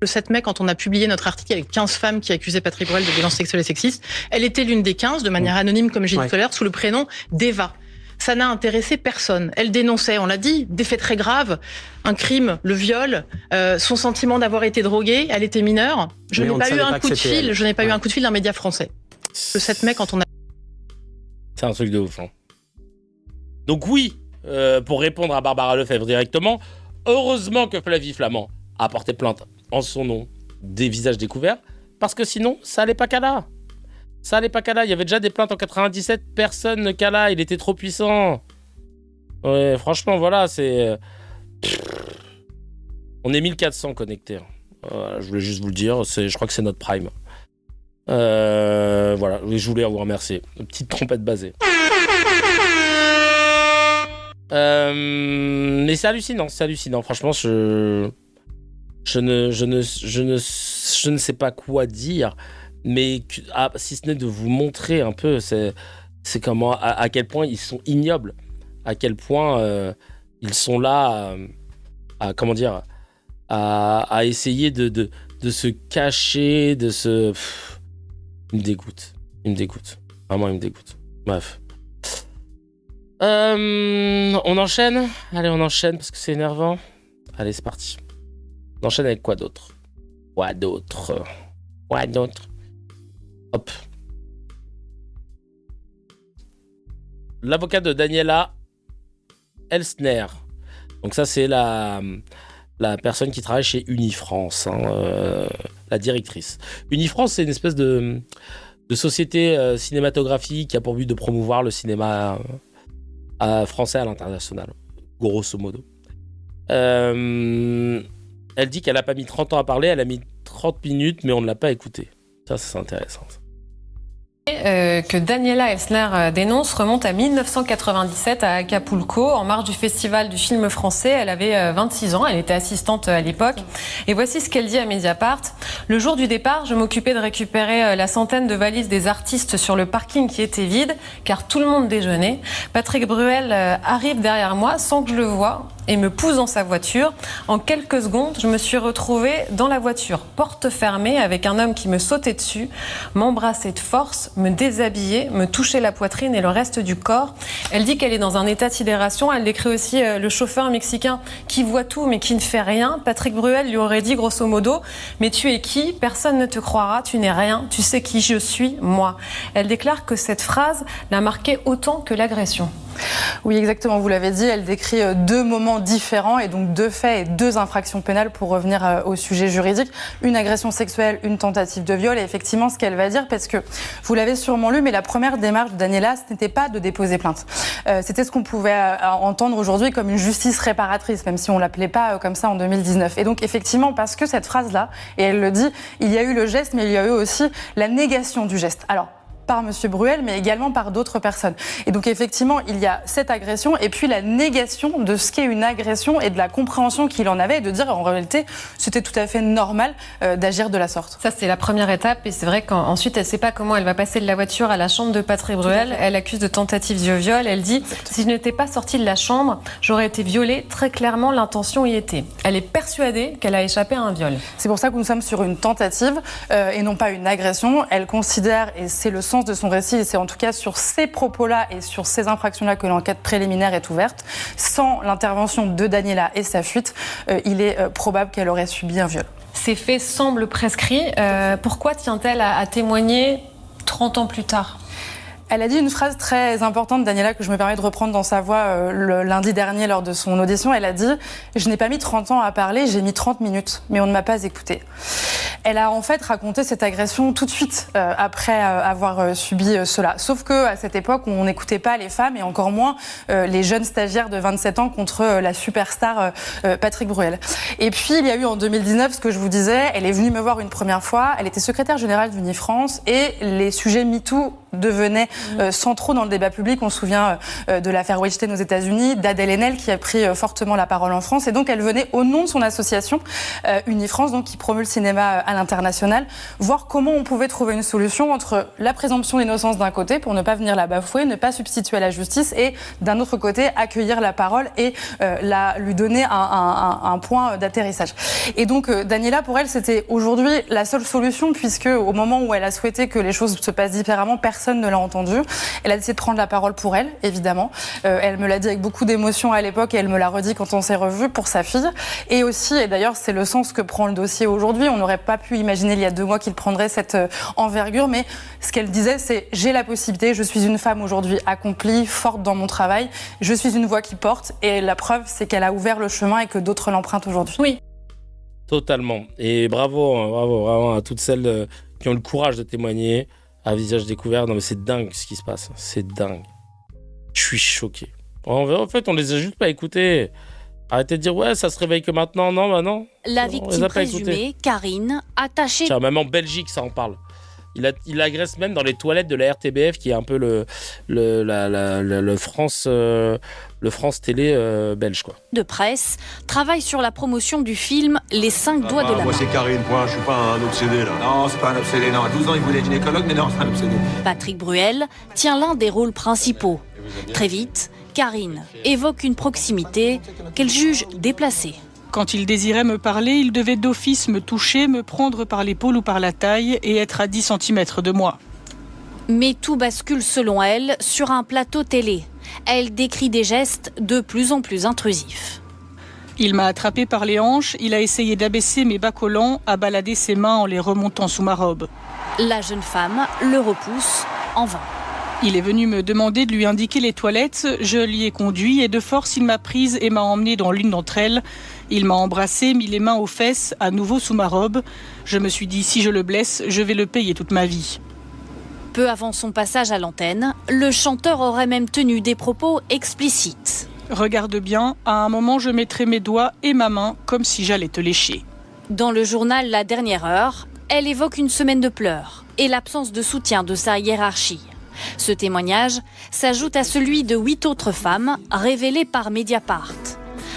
Le 7 mai, quand on a publié notre article avec 15 femmes qui accusaient Patrick Bruel de violences sexuelles et sexistes, elle était l'une des 15, de manière anonyme comme j'ai dit tout à l'heure, sous le prénom d'Eva. Ça n'a intéressé personne. Elle dénonçait, on l'a dit, des faits très graves, un crime, le viol, son sentiment d'avoir été droguée, elle était mineure. Je n'ai pas eu un coup de fil d'un média français. Le 7 mai, quand on a... C'est un truc de ouf. Donc oui, pour répondre à Barbara Lefebvre directement, heureusement que Flavie Flament a porté plainte en son nom des visages découverts, parce que sinon, ça allait pas qu'à là. Ça allait pas qu'à là. Il y avait déjà des plaintes en 97, personne ne qu'à là, il était trop puissant. Ouais, franchement, voilà, c'est... On est 1400 connectés. Voilà, je voulais juste vous le dire, je crois que c'est notre prime. Voilà, je voulais vous remercier. Une petite trompette basée. Mais c'est hallucinant. Franchement, je ne sais pas quoi dire, mais si ce n'est de vous montrer un peu, c'est comment, à quel point ils sont ignobles, à quel point ils sont là à essayer de se cacher, de se... Il me dégoûte. Vraiment, il me dégoûte. Bref. On enchaîne ? Allez, on enchaîne parce que c'est énervant. Allez, c'est parti. On enchaîne avec quoi d'autre ? Hop. L'avocat de Daniela Elsner. Donc ça, c'est la personne qui travaille chez Unifrance, la directrice. Unifrance, c'est une espèce de société cinématographique qui a pour but de promouvoir le cinéma français à l'international, grosso modo. Elle Elle dit qu'elle n'a pas mis 30 ans à parler, elle a mis 30 minutes, mais on ne l'a pas écoutée. Ça, c'est intéressant. Que Daniela Elsner dénonce remonte à 1997 à Acapulco, en marge du festival du film français. Elle avait 26 ans, elle était assistante à l'époque. Et voici ce qu'elle dit à Mediapart. Le jour du départ, je m'occupais de récupérer la centaine de valises des artistes sur le parking qui était vide, car tout le monde déjeunait. Patrick Bruel arrive derrière moi sans que je le voie et me pousse dans sa voiture. En quelques secondes, je me suis retrouvée dans la voiture, porte fermée, avec un homme qui me sautait dessus, m'embrassait de force, me déshabillait, me touchait la poitrine et le reste du corps. Elle dit qu'elle est dans un état de sidération. Elle décrit aussi le chauffeur mexicain qui voit tout mais qui ne fait rien. Patrick Bruel lui aurait dit grosso modo « Mais tu es qui ? Personne ne te croira, tu n'es rien, tu sais qui je suis, moi ». Elle déclare que cette phrase l'a marquée autant que l'agression. Oui, exactement, vous l'avez dit, elle décrit 2 moments différents et donc 2 faits et 2 infractions pénales pour revenir au sujet juridique. Une agression sexuelle, une tentative de viol et effectivement ce qu'elle va dire, parce que vous l'avez sûrement lu, mais la première démarche de Daniela, ce n'était pas de déposer plainte. C'était ce qu'on pouvait entendre aujourd'hui comme une justice réparatrice, même si on ne l'appelait pas comme ça en 2019. Et donc effectivement, parce que cette phrase-là, et elle le dit, il y a eu le geste, mais il y a eu aussi la négation du geste. Alors, par M. Bruel, mais également par d'autres personnes. Et donc effectivement, il y a cette agression et puis la négation de ce qu'est une agression et de la compréhension qu'il en avait et de dire en réalité, c'était tout à fait normal d'agir de la sorte. Ça, c'est la première étape et c'est vrai qu'ensuite, elle ne sait pas comment elle va passer de la voiture à la chambre de Patrick Bruel. Elle accuse de tentative de viol. Elle dit « Si je n'étais pas sortie de la chambre, j'aurais été violée. Très clairement, l'intention y était. » Elle est persuadée qu'elle a échappé à un viol. C'est pour ça que nous sommes sur une tentative et non pas une agression. Elle considère, et c'est le sens de son récit, et c'est en tout cas sur ces propos-là et sur ces infractions-là que l'enquête préliminaire est ouverte. Sans l'intervention de Daniela et sa fuite, il est probable qu'elle aurait subi un viol. Ces faits semblent prescrits. Pourquoi tient-elle à témoigner 30 ans plus tard ? Elle a dit une phrase très importante, Daniela, que je me permets de reprendre dans sa voix le lundi dernier lors de son audition. Elle a dit « Je n'ai pas mis 30 ans à parler, j'ai mis 30 minutes, mais on ne m'a pas écouté ». Elle a en fait raconté cette agression tout de suite après avoir subi cela. Sauf qu'à cette époque, on n'écoutait pas les femmes et encore moins les jeunes stagiaires de 27 ans contre la superstar Patrick Bruel. Et puis, il y a eu en 2019, ce que je vous disais, elle est venue me voir une première fois, elle était secrétaire générale d'Unifrance et les sujets MeToo devenaient centraux dans le débat public. On se souvient de l'affaire Weinstein aux États-Unis, d'Adèle Haenel qui a pris fortement la parole en France. Et donc, elle venait au nom de son association Unifrance, donc qui promeut le cinéma à l'international, voir comment on pouvait trouver une solution entre la présomption d'innocence d'un côté, pour ne pas venir la bafouer, ne pas substituer à la justice, et d'un autre côté, accueillir la parole et lui donner un point d'atterrissage. Et donc, Daniela, pour elle, c'était aujourd'hui la seule solution, puisque au moment où elle a souhaité que les choses se passent différemment, personne ne l'a entendue. Elle a décidé de prendre la parole pour elle, évidemment. Elle me l'a dit avec beaucoup d'émotion à l'époque et elle me l'a redit quand on s'est revus, pour sa fille. Et aussi, et d'ailleurs, c'est le sens que prend le dossier aujourd'hui, on n'aurait pas pu imaginer il y a 2 mois qu'il prendrait cette envergure, mais ce qu'elle disait, c'est « J'ai la possibilité, je suis une femme aujourd'hui accomplie, forte dans mon travail, je suis une voix qui porte » et la preuve, c'est qu'elle a ouvert le chemin et que d'autres l'empruntent aujourd'hui. Oui. Totalement. Et bravo vraiment à toutes celles qui ont le courage de témoigner à visage découvert. Non mais c'est dingue ce qui se passe, c'est dingue. Je suis choqué. En fait, on les a juste pas écoutés. Arrêtez de dire ouais, ça se réveille que maintenant. Non, bah non. La victime présumée, Karine, attachée. Tiens, même en Belgique, ça en parle. Il agresse même dans les toilettes de la RTBF, qui est un peu le France Télé belge, quoi. De presse travaille sur la promotion du film Les 5 doigts de la main. Moi, c'est Karine, point. Je suis pas un obsédé, là. Non, c'est pas un obsédé, non. À 12 ans, il voulait être gynécologue, mais non, c'est pas un obsédé. Patrick Bruel tient l'un des rôles principaux. Très vite, Karine évoque une proximité qu'elle juge déplacée. Quand il désirait me parler, il devait d'office me toucher, me prendre par l'épaule ou par la taille et être à 10 cm de moi. Mais tout bascule selon elle sur un plateau télé. Elle décrit des gestes de plus en plus intrusifs. Il m'a attrapé par les hanches, il a essayé d'abaisser mes bas collants, a baladé ses mains en les remontant sous ma robe. La jeune femme le repousse en vain. Il est venu me demander de lui indiquer les toilettes, je l'y ai conduit et de force il m'a prise et m'a emmenée dans l'une d'entre elles. Il m'a embrassée, mis les mains aux fesses, à nouveau sous ma robe. Je me suis dit, si je le blesse, je vais le payer toute ma vie. Peu avant son passage à l'antenne, le chanteur aurait même tenu des propos explicites. Regarde bien, à un moment je mettrai mes doigts et ma main comme si j'allais te lécher. Dans le journal La Dernière Heure, elle évoque une semaine de pleurs et l'absence de soutien de sa hiérarchie. Ce témoignage s'ajoute à celui de 8 autres femmes révélées par Mediapart.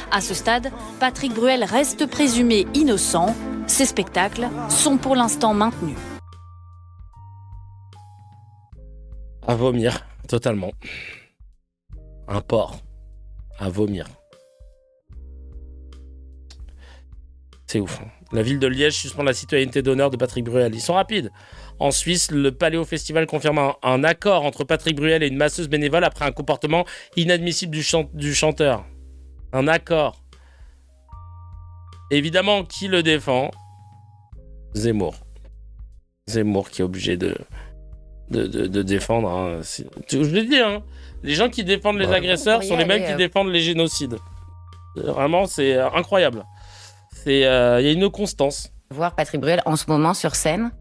À ce stade, Patrick Bruel reste présumé innocent. Ses spectacles sont pour l'instant maintenus. À vomir, totalement. Un porc. À vomir. C'est ouf. La ville de Liège suspend la citoyenneté d'honneur de Patrick Bruel. Ils sont rapides. En Suisse, le Paléo Festival confirme un accord entre Patrick Bruel et une masseuse bénévole après un comportement inadmissible du chanteur. Un accord. Évidemment, qui le défend ? Zemmour. Zemmour qui est obligé de défendre. Hein. Je l'ai dit, hein. Les gens qui défendent les agresseurs sont les mêmes qui défendent les génocides. Vraiment, c'est incroyable. Il y a une constance. Voir Patrick Bruel en ce moment sur scène.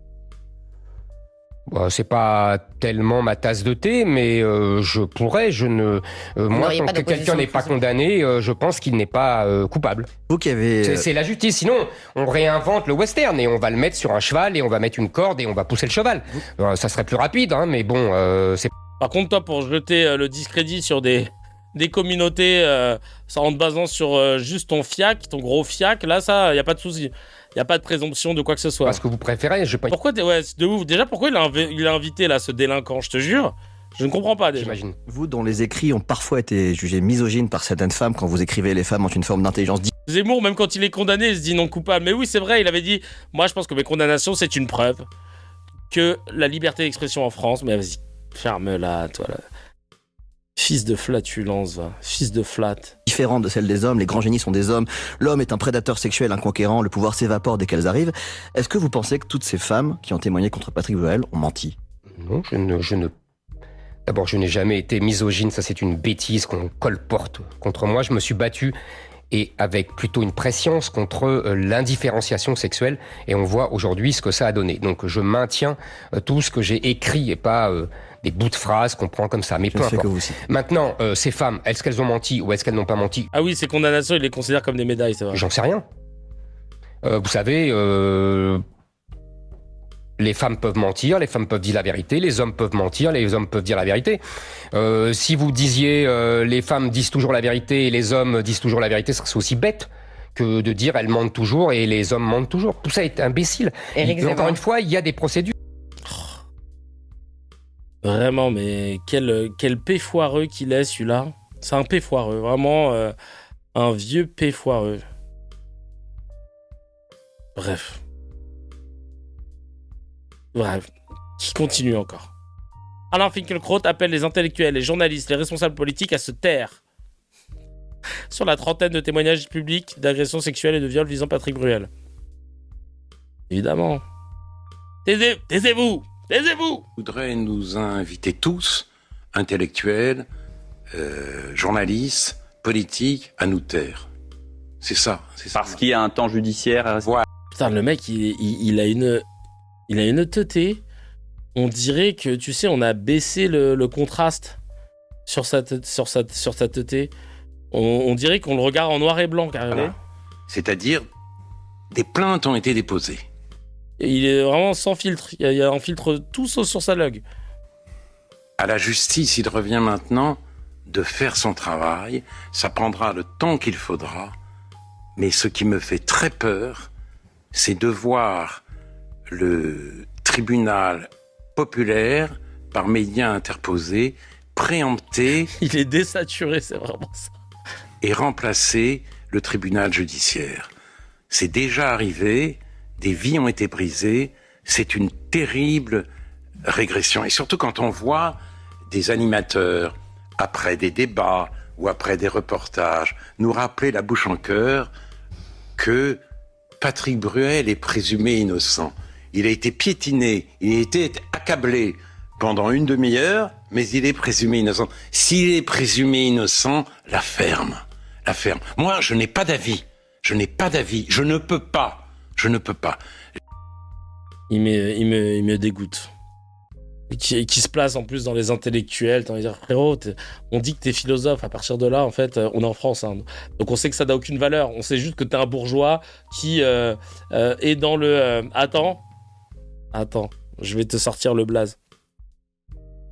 C'est pas tellement ma tasse de thé, mais je pourrais, moi, tant que quelqu'un n'est pas condamné, je pense qu'il n'est pas coupable. Vous qui avez... C'est la justice, sinon on réinvente le western et on va le mettre sur un cheval et on va mettre une corde et on va pousser le cheval. Ça serait plus rapide, hein, mais bon, c'est... Par contre, toi, pour jeter le discrédit sur des communautés en te basant sur juste ton fiac, ton gros fiac, là, ça, il n'y a pas de souci. Il n'y a pas de présomption de quoi que ce soit. Parce que vous préférez, je sais pas. Pourquoi c'est de ouf. Déjà, pourquoi il a invité là ce délinquant, je te jure. Je ne comprends pas déjà. J'imagine. Vous, dont les écrits ont parfois été jugés misogynes par certaines femmes, quand vous écrivez les femmes ont une forme d'intelligence. Zemmour, même quand il est condamné, il se dit non coupable. Mais oui, c'est vrai, il avait dit, moi je pense que mes condamnations, c'est une preuve que la liberté d'expression en France, mais vas-y, ferme-la, toi là. Fils de flatulence, va. Fils de flat. Différente de celle des hommes, les grands génies sont des hommes, l'homme est un prédateur sexuel, un conquérant, le pouvoir s'évapore dès qu'elles arrivent. Est-ce que vous pensez que toutes ces femmes qui ont témoigné contre Patrick Bruel ont menti ? Non, D'abord, je n'ai jamais été misogyne, ça c'est une bêtise qu'on colporte contre moi. Je me suis battu, et avec plutôt une prescience, contre l'indifférenciation sexuelle, et on voit aujourd'hui ce que ça a donné. Donc je maintiens tout ce que j'ai écrit, et pas des bouts de phrases qu'on prend comme ça, mais peu importe. Maintenant, ces femmes, est-ce qu'elles ont menti ou est-ce qu'elles n'ont pas menti ? Ah oui, ces condamnations, ils les considèrent comme des médailles, c'est vrai. J'en sais rien. Vous savez, les femmes peuvent mentir, les femmes peuvent dire la vérité, les hommes peuvent mentir, les hommes peuvent dire la vérité. Si vous disiez les femmes disent toujours la vérité et les hommes disent toujours la vérité, ce serait aussi bête que de dire elles mentent toujours et les hommes mentent toujours. Tout ça est imbécile. Encore une fois, il y a des procédures. Vraiment, mais quel paix foireux qu'il est, celui-là. C'est un paix foireux, vraiment un vieux paix foireux. Bref, qui continue encore. Alain Finkielkraut appelle les intellectuels, les journalistes, les responsables politiques à se taire sur la trentaine de témoignages publics d'agressions sexuelles et de viols visant Patrick Bruel. Évidemment. Taisez-vous. Taisez-vous. Je voudrais nous inviter tous, intellectuels, journalistes, politiques, à nous taire. C'est ça. Parce qu'il y a un temps judiciaire. Voilà. Putain, le mec, il a une teuté. On dirait que, tu sais, on a baissé le contraste sur sa teuté. On dirait qu'on le regarde en noir et blanc, carrément. Voilà. C'est-à-dire, des plaintes ont été déposées. Il est vraiment sans filtre. Il y a un filtre tout sauf sur sa log. À la justice, il revient maintenant de faire son travail. Ça prendra le temps qu'il faudra. Mais ce qui me fait très peur, c'est de voir le tribunal populaire, par médias interposés, préempter... Il est désaturé, c'est vraiment ça. Et remplacer le tribunal judiciaire. C'est déjà arrivé... Des vies ont été brisées, c'est une terrible régression. Et surtout quand on voit des animateurs, après des débats ou après des reportages, nous rappeler la bouche en cœur que Patrick Bruel est présumé innocent. Il a été piétiné, il a été accablé pendant une demi-heure, mais il est présumé innocent. S'il est présumé innocent, la ferme. Moi, je n'ai pas d'avis. Je ne peux pas. Il me dégoûte. qui se place en plus dans les intellectuels. T'as envie de dire, frérot, on dit que t'es philosophe. À partir de là, en fait, on est en France. Hein. Donc on sait que ça n'a aucune valeur. On sait juste que t'es un bourgeois qui est dans le... Attends, je vais te sortir le blaze.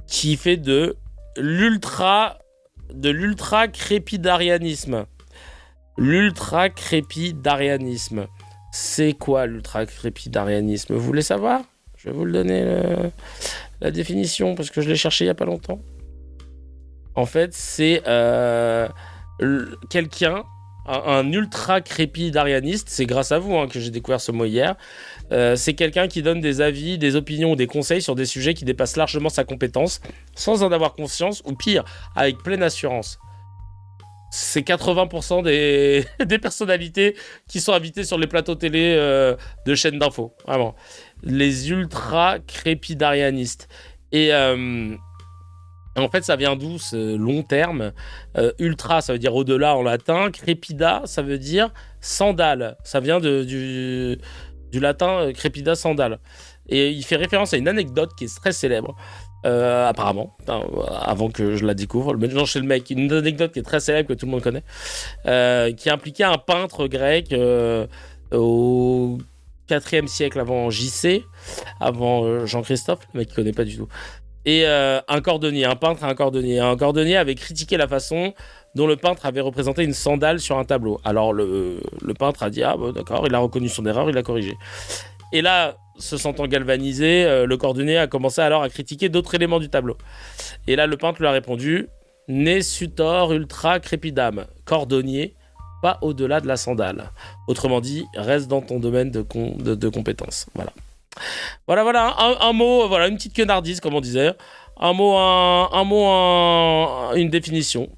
Qui fait de l'ultra-crépidarianisme. L'ultra-crépidarianisme. C'est quoi l'ultra-crépidarianisme? Vous voulez savoir? Je vais vous le donner la définition parce que je l'ai cherché il n'y a pas longtemps. En fait, c'est quelqu'un, un ultra-crépidarianiste, c'est grâce à vous que j'ai découvert ce mot hier. C'est quelqu'un qui donne des avis, des opinions ou des conseils sur des sujets qui dépassent largement sa compétence, sans en avoir conscience, ou pire, avec pleine assurance. C'est 80% des personnalités qui sont invitées sur les plateaux télé de chaînes d'infos. Vraiment. Les ultra-crépidarianistes. Et en fait, ça vient d'où ce long terme? Ultra, ça veut dire au-delà en latin. Crépida, ça veut dire sandale. Ça vient du latin crépida, sandale. Et il fait référence à une anecdote qui est très célèbre. Apparemment, avant que je la découvre, maintenant chez le mec, une anecdote qui est très célèbre que tout le monde connaît, qui impliquait un peintre grec au 4e siècle avant JC, avant Jean-Christophe, le mec qui connaît pas du tout, et un cordonnier, un peintre et un cordonnier. Un cordonnier avait critiqué la façon dont le peintre avait représenté une sandale sur un tableau. Alors le peintre a dit ah bon, d'accord, il a reconnu son erreur, il l'a corrigé. Et là, se sentant galvanisé, le cordonnier a commencé alors à critiquer d'autres éléments du tableau. Et là, le peintre lui a répondu « Ne sutor ultra crepidam » cordonnier, pas au-delà de la sandale. Autrement dit, reste dans ton domaine de compétences. Voilà. Voilà, un mot, voilà, une petite quenardise, comme on disait. Un mot, une définition.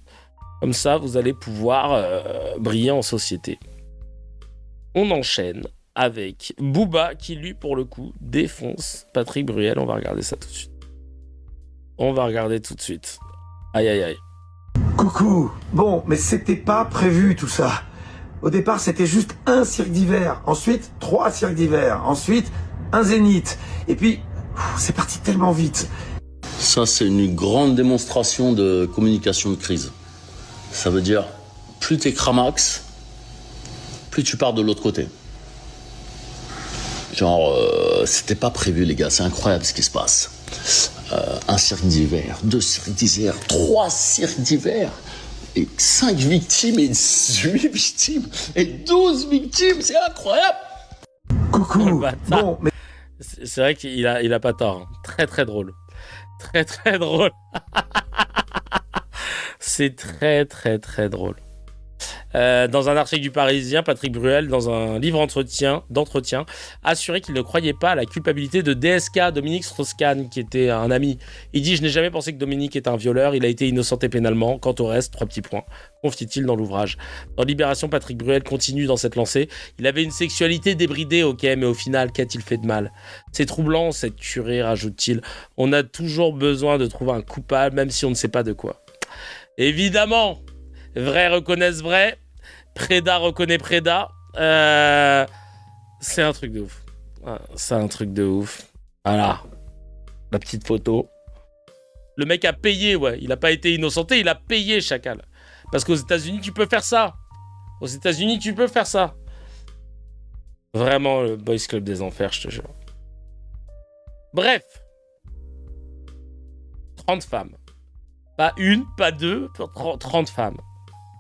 Comme ça, vous allez pouvoir briller en société. On enchaîne avec Booba qui, lui, pour le coup, défonce Patrick Bruel. On va regarder ça tout de suite. Aïe. Coucou. Bon, mais c'était pas prévu tout ça. Au départ, c'était juste un cirque d'hiver. Ensuite, 3 cirques d'hiver. Ensuite, un zénith. Et puis, c'est parti tellement vite. Ça, c'est une grande démonstration de communication de crise. Ça veut dire, plus t'es cramax, plus tu pars de l'autre côté. Genre, c'était pas prévu, les gars, c'est incroyable ce qui se passe. Un cirque d'hiver, 2 cirques d'hiver, 3 cirques d'hiver, et 5 victimes, et 8 victimes, et 12 victimes, c'est incroyable. Coucou. Bon, mais... C'est vrai qu'il a pas tort. Très, très drôle. Très, très drôle. C'est très, très, très drôle. Dans un article du Parisien, Patrick Bruel, dans un livre d'entretien, assurait qu'il ne croyait pas à la culpabilité de DSK, Dominique Strauss-Kahn, qui était un ami. Il dit « Je n'ai jamais pensé que Dominique est un violeur, il a été innocenté pénalement. Quant au reste, 3 petits points », confie-t-il dans l'ouvrage. Dans Libération, Patrick Bruel continue dans cette lancée. Il avait une sexualité débridée, ok, mais au final, qu'a-t-il fait de mal? C'est troublant, cette tuerie, rajoute-t-il. On a toujours besoin de trouver un coupable, même si on ne sait pas de quoi. Évidemment, vrai reconnaissent vrai. Préda reconnaît Préda. C'est un truc de ouf. C'est un truc de ouf. Voilà. La petite photo. Le mec a payé, ouais. Il n'a pas été innocenté, il a payé, chacal. Parce qu'aux États-Unis, tu peux faire ça. Aux États-Unis, tu peux faire ça. Vraiment, le Boys Club des Enfers, je te jure. Bref. 30 femmes. Pas une, pas deux, 30 femmes.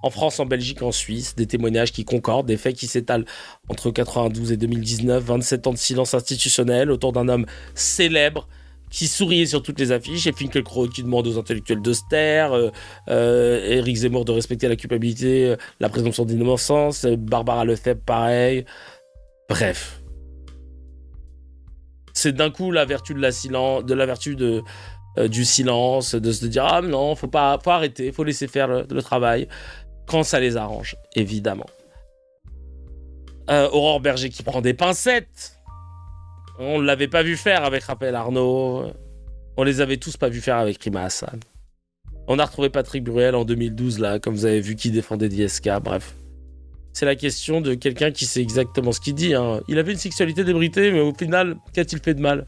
En France, en Belgique, en Suisse, des témoignages qui concordent, des faits qui s'étalent entre 92 et 2019, 27 ans de silence institutionnel autour d'un homme célèbre qui souriait sur toutes les affiches, et Finkielkraut qui demande aux intellectuels de se taire, Éric Zemmour de respecter la culpabilité, la présomption d'innocence, Barbara Lefebvre pareil. Bref. C'est d'un coup la vertu du silence, de se dire « Ah non, faut arrêter, faut laisser faire le travail ». Quand ça les arrange, évidemment. Aurore Berger qui prend des pincettes. On ne l'avait pas vu faire avec Raphaël Arnaud. On les avait tous pas vu faire avec Rima Hassan. On a retrouvé Patrick Bruel en 2012, là, comme vous avez vu, qui défendait DSK. Bref. C'est la question de quelqu'un qui sait exactement ce qu'il dit. Hein. Il avait une sexualité débridée, mais au final, qu'a-t-il fait de mal?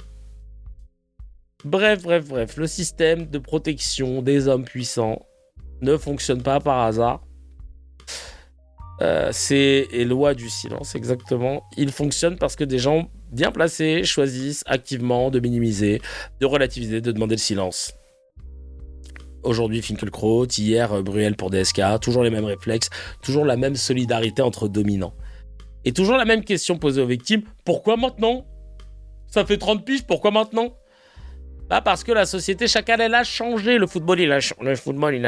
Bref, le système de protection des hommes puissants ne fonctionne pas par hasard. C'est les lois du silence, exactement. Il fonctionne parce que des gens bien placés choisissent activement de minimiser, de relativiser, de demander le silence. Aujourd'hui, Finkielkraut, hier, Bruel pour DSK, toujours les mêmes réflexes, toujours la même solidarité entre dominants. Et toujours la même question posée aux victimes, pourquoi maintenant ? Ça fait 30 piges, pourquoi maintenant ? Bah parce que la société, chacun, elle a changé. Le football, il a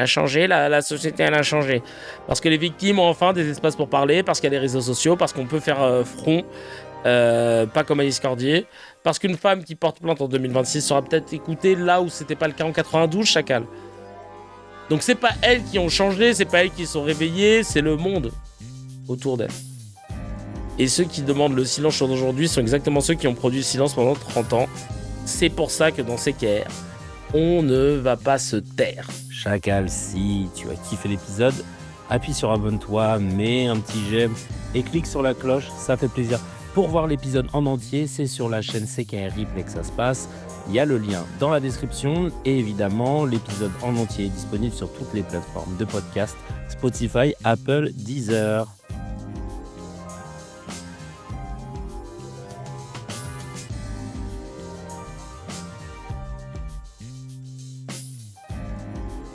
changé. La société, elle a changé. Parce que les victimes ont enfin des espaces pour parler, parce qu'il y a les réseaux sociaux, parce qu'on peut faire front, pas comme Alice Cordier. Parce qu'une femme qui porte plainte en 2026 sera peut-être écoutée là où c'était pas le cas en 92, Chacal. Donc c'est pas elles qui ont changé, c'est pas elles qui sont réveillées, c'est le monde autour d'elles. Et ceux qui demandent le silence aujourd'hui sont exactement ceux qui ont produit le silence pendant 30 ans. C'est pour ça que dans CKR, on ne va pas se taire. Chacal, si tu as kiffé l'épisode, appuie sur abonne-toi, mets un petit j'aime et clique sur la cloche, ça fait plaisir. Pour voir l'épisode en entier, c'est sur la chaîne CKR Replay que ça se passe. Il y a le lien dans la description et évidemment, l'épisode en entier est disponible sur toutes les plateformes de podcast, Spotify, Apple, Deezer.